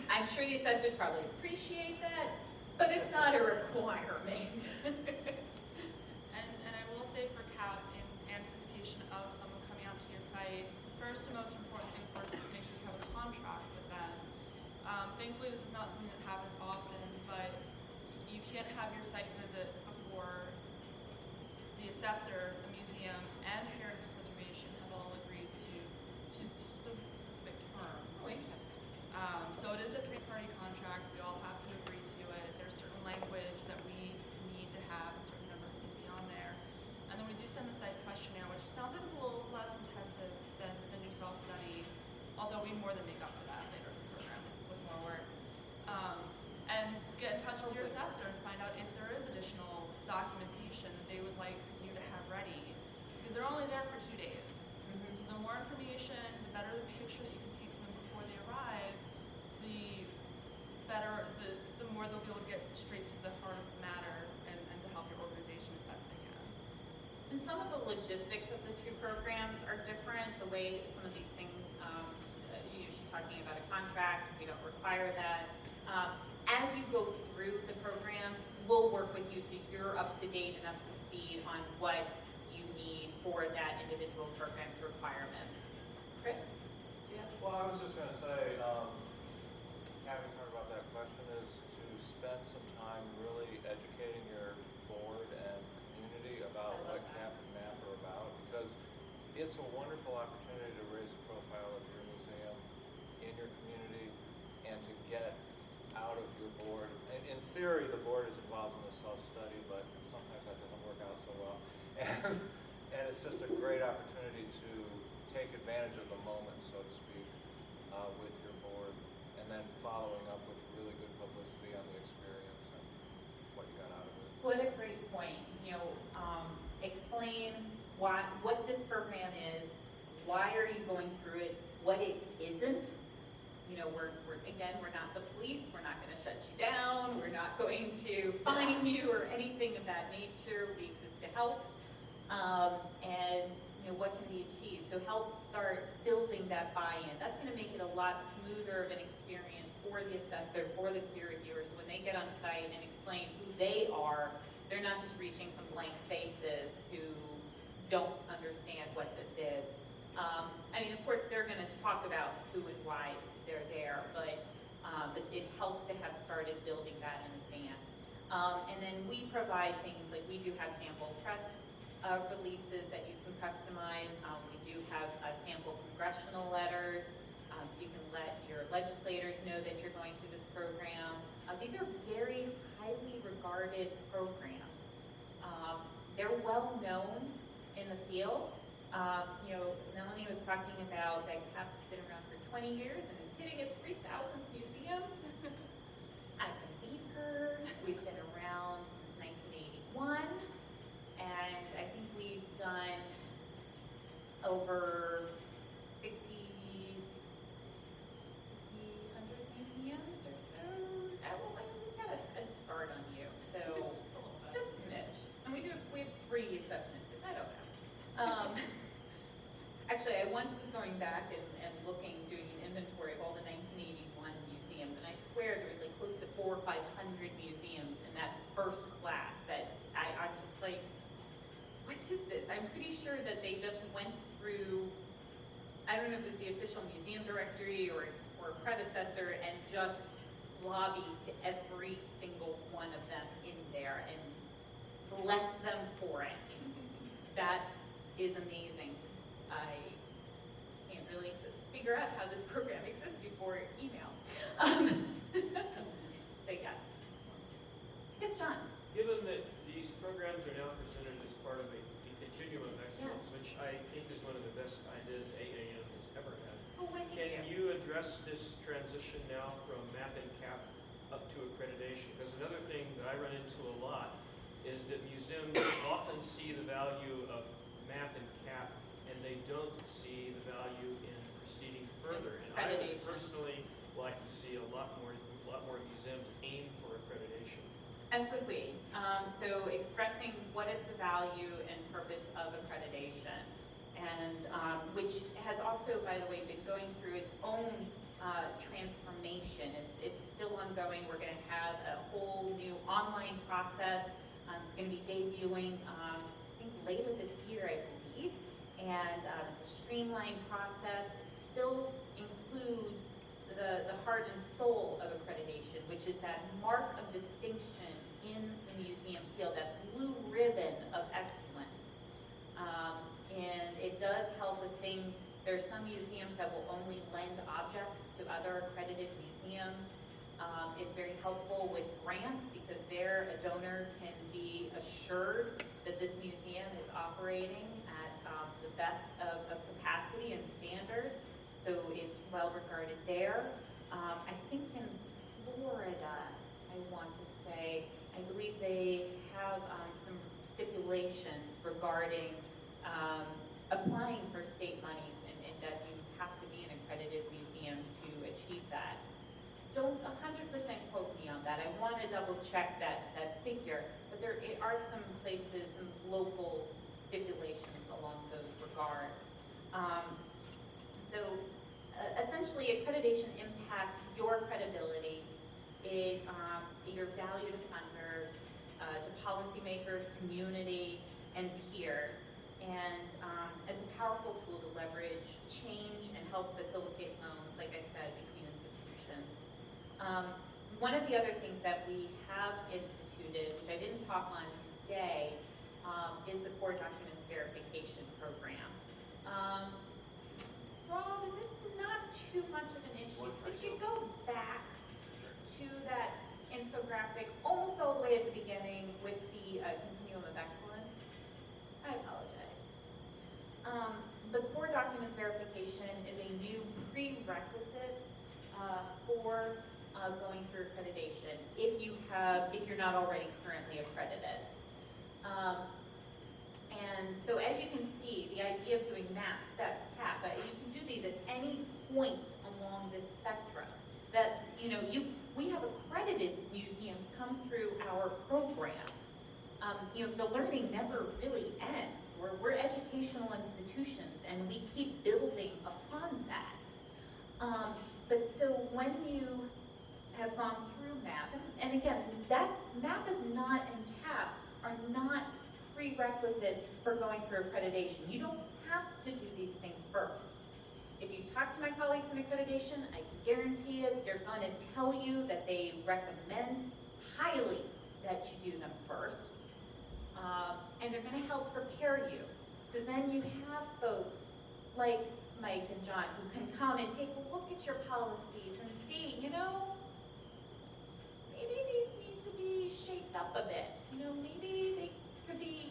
I'm sure the assessors probably appreciate that, but it's not a requirement. And I will say for CAP, in anticipation of someone coming out to your site, first and most important thing for us is to make sure you have a contract with them. Thankfully, this is not something that happens often, but you can't have your site visit before the assessor, the museum, and heritage preservation have all agreed to specific terms. So it is a three-party contract. We all have to agree to it. There's certain language that we need to have, a certain number needs to be on there. And then we do send the site questionnaire, which sounds like it's a little less intensive than the new self-study, although we more than make up for that later in the program with more work. And get in touch with your assessor and find out if there is additional documentation that they would like for you to have ready. Because they're only there for 2 days. So the more information, the better the picture that you can paint for them before they arrive, the better, the more they'll be able to get straight to the heart of the matter and to help your organization as best they can. And some of the logistics of the two programs are different. The way some of these things, you're usually talking about a contract, we don't require that. As you go through the program, we'll work with you so you're up to date and up to speed on what you need for that individual program's requirements. Chris? Yeah. Well, I was just going to say, having heard about that question, is to spend some time really educating your board and community about what CAP and MAP are about, because it's a wonderful opportunity to raise the profile of your museum in your community and to get out of your board. In theory, the board is involved in the self-study, but sometimes that doesn't work out so well. And it's just a great opportunity to take advantage of the moment, so to speak, with your board, and then following up with really good publicity on the experience and what you got out of it. What a great point. point, explain what this program is, why are you going through it, what it isn't. We're not the police, we're not gonna shut you down, we're not going to fine you or anything of that nature. We exist to help. And what can be achieved? So help start building that buy-in. That's gonna make it a lot smoother of an experience for the assessor, for the peer reviewers. When they get on site and explain who they are, they're not just reaching some blank faces who don't understand what this is. Of course, they're going to talk about who and why they're there, but it helps to have started building that in advance. And then we provide things like we do have sample press releases that you can customize. We do have sample congressional letters, so you can let your legislators know that you're going through this program. These are very highly regarded programs. They're well known in the field. Melanie was talking about that CAP's been around for 20 years and it's hitting its 3,000th museum. I can beat her. We've been around since 1981, and I think we've done over 100 museums or so. We've got a head start on you, so just a smidge. And we have 3 assessment kits. I don't know. Actually, I once was going back and doing an inventory of all the 1981 museums, and I swear there was like close to 400 or 500 museums in that first class that I'm just like, what is this? I'm pretty sure that they just went through, I don't know if it's the official museum directory or a predecessor, and just lobbied to every single one of them in there and bless them for it. That is amazing. I can't really figure out how this program exists before email. So yes. Yes, John. Given that these programs are now presented as part of a continuum of excellence, Yes. which I think is one of the best ideas AAM has ever had, Oh, thank can you address this transition now from MAP and CAP up to accreditation? Because another thing that I run into a lot is that museums often see the value of MAP and CAP, and they don't see the value in proceeding further. And I would Accreditation. personally like to see a lot more museums aim for accreditation. As would we. So expressing what is the value and purpose of accreditation, and which has also, by the way, been going through its own transformation. It's still ongoing. We're going to have a whole new online process. It's going to be debuting, I think, later this year, I believe. And it's a streamlined process. It still includes the heart and soul of accreditation, which is that mark of distinction in the museum field, that blue ribbon of excellence. And it does help with things. There's some museums that will only lend objects to other accredited museums. It's very helpful with grants because there a donor can be assured that this museum is operating at the best of capacity and standards. So it's well regarded there. I think in Florida, I want to say, I believe they have some stipulations regarding applying for state monies, and that you have to be an accredited museum to achieve that. Don't 100% quote me on that. I want to double check that figure, but there are some places, some local stipulations along those regards. Essentially, accreditation impacts your credibility, your value to funders, to policymakers, community, and peers, and as a powerful tool to leverage change and help facilitate loans, like I said, between institutions. One of the other things that we have instituted, which I didn't talk on today, is the core documents verification program. Rob, if it's not too much of an issue, could you go back to that infographic almost all the way at the beginning with the continuum of excellence? I apologize. The core documents verification is a new prerequisite for going through accreditation if you're not already currently accredited. And so as you can see, the idea of doing math, steps, CAP, you can do these at any point along this spectrum. That, we have accredited museums come through our programs. The learning never really ends. We're educational institutions, and we keep building upon that. But so when you have gone through MAP, and again, MAP is not, and CAP are not prerequisites for going through accreditation. You don't have to do these things first. If you talk to my colleagues in accreditation, I can guarantee it, they're going to tell you that they recommend highly that you do them first. And they're going to help prepare you. Because then you have folks like Mike and John who can come and take a look at your policies and see, maybe these need to be shaped up a bit. Maybe they could be,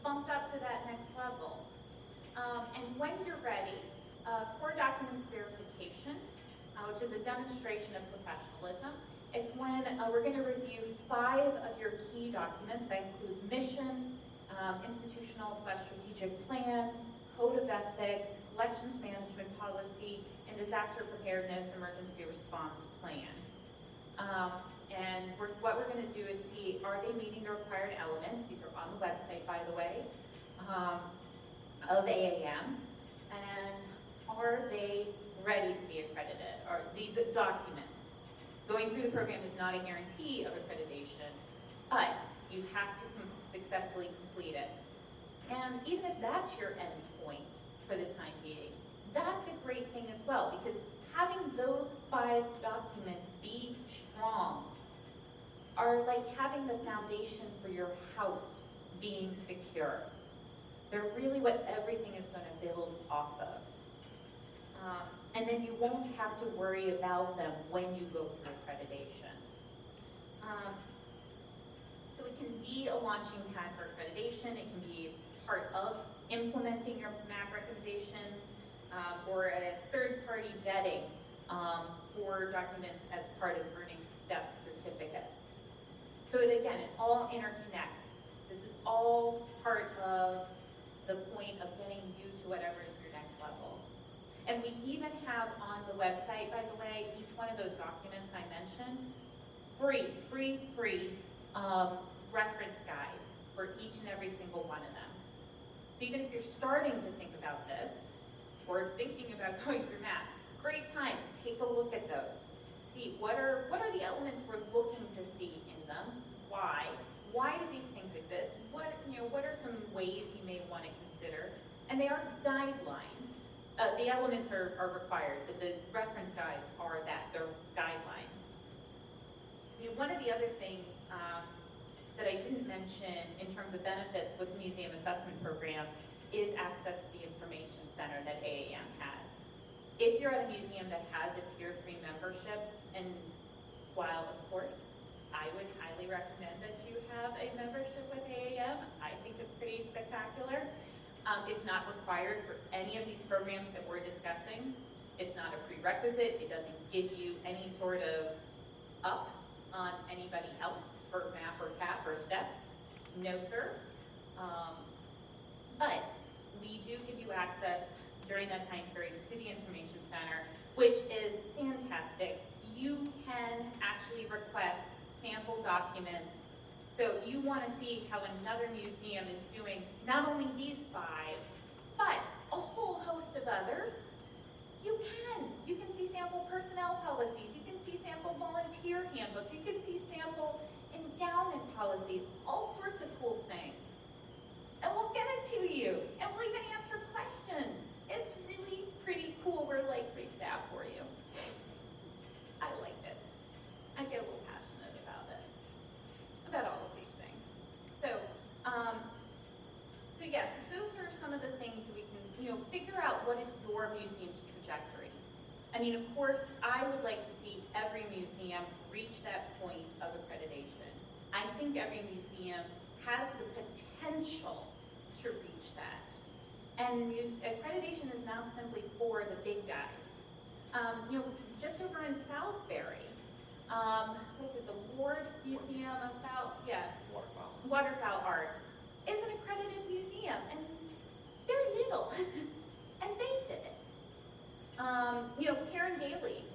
bumped up to that next level. And when you're ready, core documents verification, which is a demonstration of professionalism. It's when we're going to review 5 of your key documents. That includes mission, institutional/strategic plan, code of ethics, collections management policy, and disaster preparedness emergency response plan. And what we're going to do is see, are they meeting the required elements? These are on the website, by the way, of AAM. And are they ready to be accredited? Are these documents? Going through the program is not a guarantee of accreditation, but you have to successfully complete it. And even if that's your end point for the time being, that's a great thing as well, because having those 5 documents be strong are like having the foundation for your house being secure. They're really what everything is going to build off of. And then you won't have to worry about them when you go through accreditation. So it can be a launching pad for accreditation. It can be part of implementing your MAP recommendations, or a third-party vetting for documents as part of earning STEP certificates. So it all interconnects. This is all part of the point of getting you to whatever is your next level. And we even have on the website, by the way, each one of those documents I mentioned, free reference guides for each and every single one of them. So even if you're starting to think about this, or thinking about going through MAP, great time to take a look at those. See what are the elements we're looking to see in them, why do these things exist, what are some ways you may want to consider, and they are guidelines. The elements are required, but the reference guides are they're guidelines. One of the other things that I didn't mention in terms of benefits with the Museum Assessment Program is access to the information center that AAM has. If you're at a museum that has a Tier 3 membership, and while of course I would highly recommend that you have a membership with AAM, I think it's pretty spectacular. It's not required for any of these programs that we're discussing. It's not a prerequisite. It doesn't give you any sort of up on anybody else for MAP or CAP or STEPS. No, sir. But we do give you access during that time period to the Information Center, which is fantastic. You can actually request sample documents. So if you want to see how another museum is doing not only these 5, but a whole host of others, you can. You can see sample personnel policies. You can see sample volunteer handbooks. You can see sample endowment policies, all sorts of cool things. And we'll get it to you. And we'll even answer questions. It's really pretty cool. We're like free staff for you. I like it. I get a little passionate about all of these things. So yes, those are some of the things we can, figure out what is your museum's trajectory. I mean, of course, I would like to see every museum reach that point of accreditation. I think every museum has the potential to reach that. And accreditation is not simply for the big guys. Just over in Salisbury, what is it, the Ward Museum of Waterfowl Art.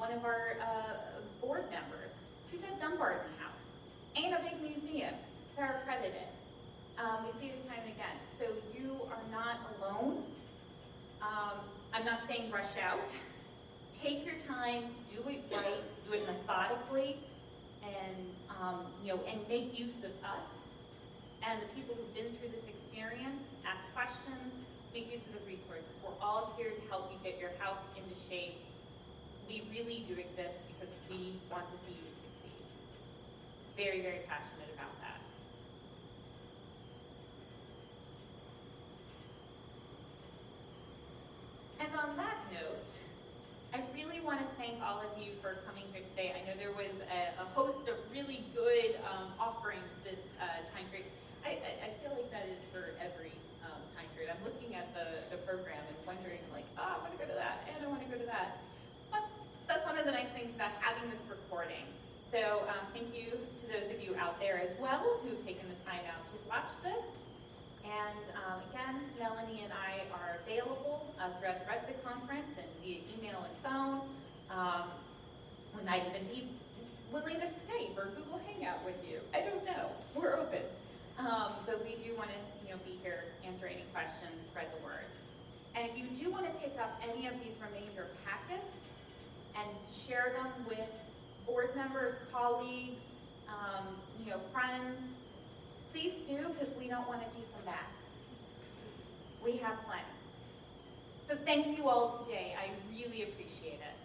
one of our board members. She's at Dumbarton House, and a big museum. They're accredited. We see it time and again. So you are not alone. I'm not saying rush out. Take your time, do it right, do it methodically, and and make use of us and the people who've been through this experience. Ask questions, make use of the resources. We're all here to help you get your house into shape. We really do exist because we want to see you succeed. Very, very passionate about that. And on that note, I really want to thank all of you for coming here today. I know there was a host of really good offerings this time period. I feel like that is for every time period. I'm looking at the program and wondering like, I want to go to that, and I want to go to that. But that's one of the nice things about having this recording. So thank you to those of you out there as well who've taken the time out to watch this. And again, Melanie and I are available throughout the rest of the conference and via email and phone. We might even be willing to Skype or Google Hangout with you. I don't know. We're open. But we do want to be here, answer any questions, spread the word. And if you do want to pick up any of these remainder packets and share them with board members, colleagues, friends, please do, because we don't want to take them back. We have plenty. So thank you all today. I really appreciate it.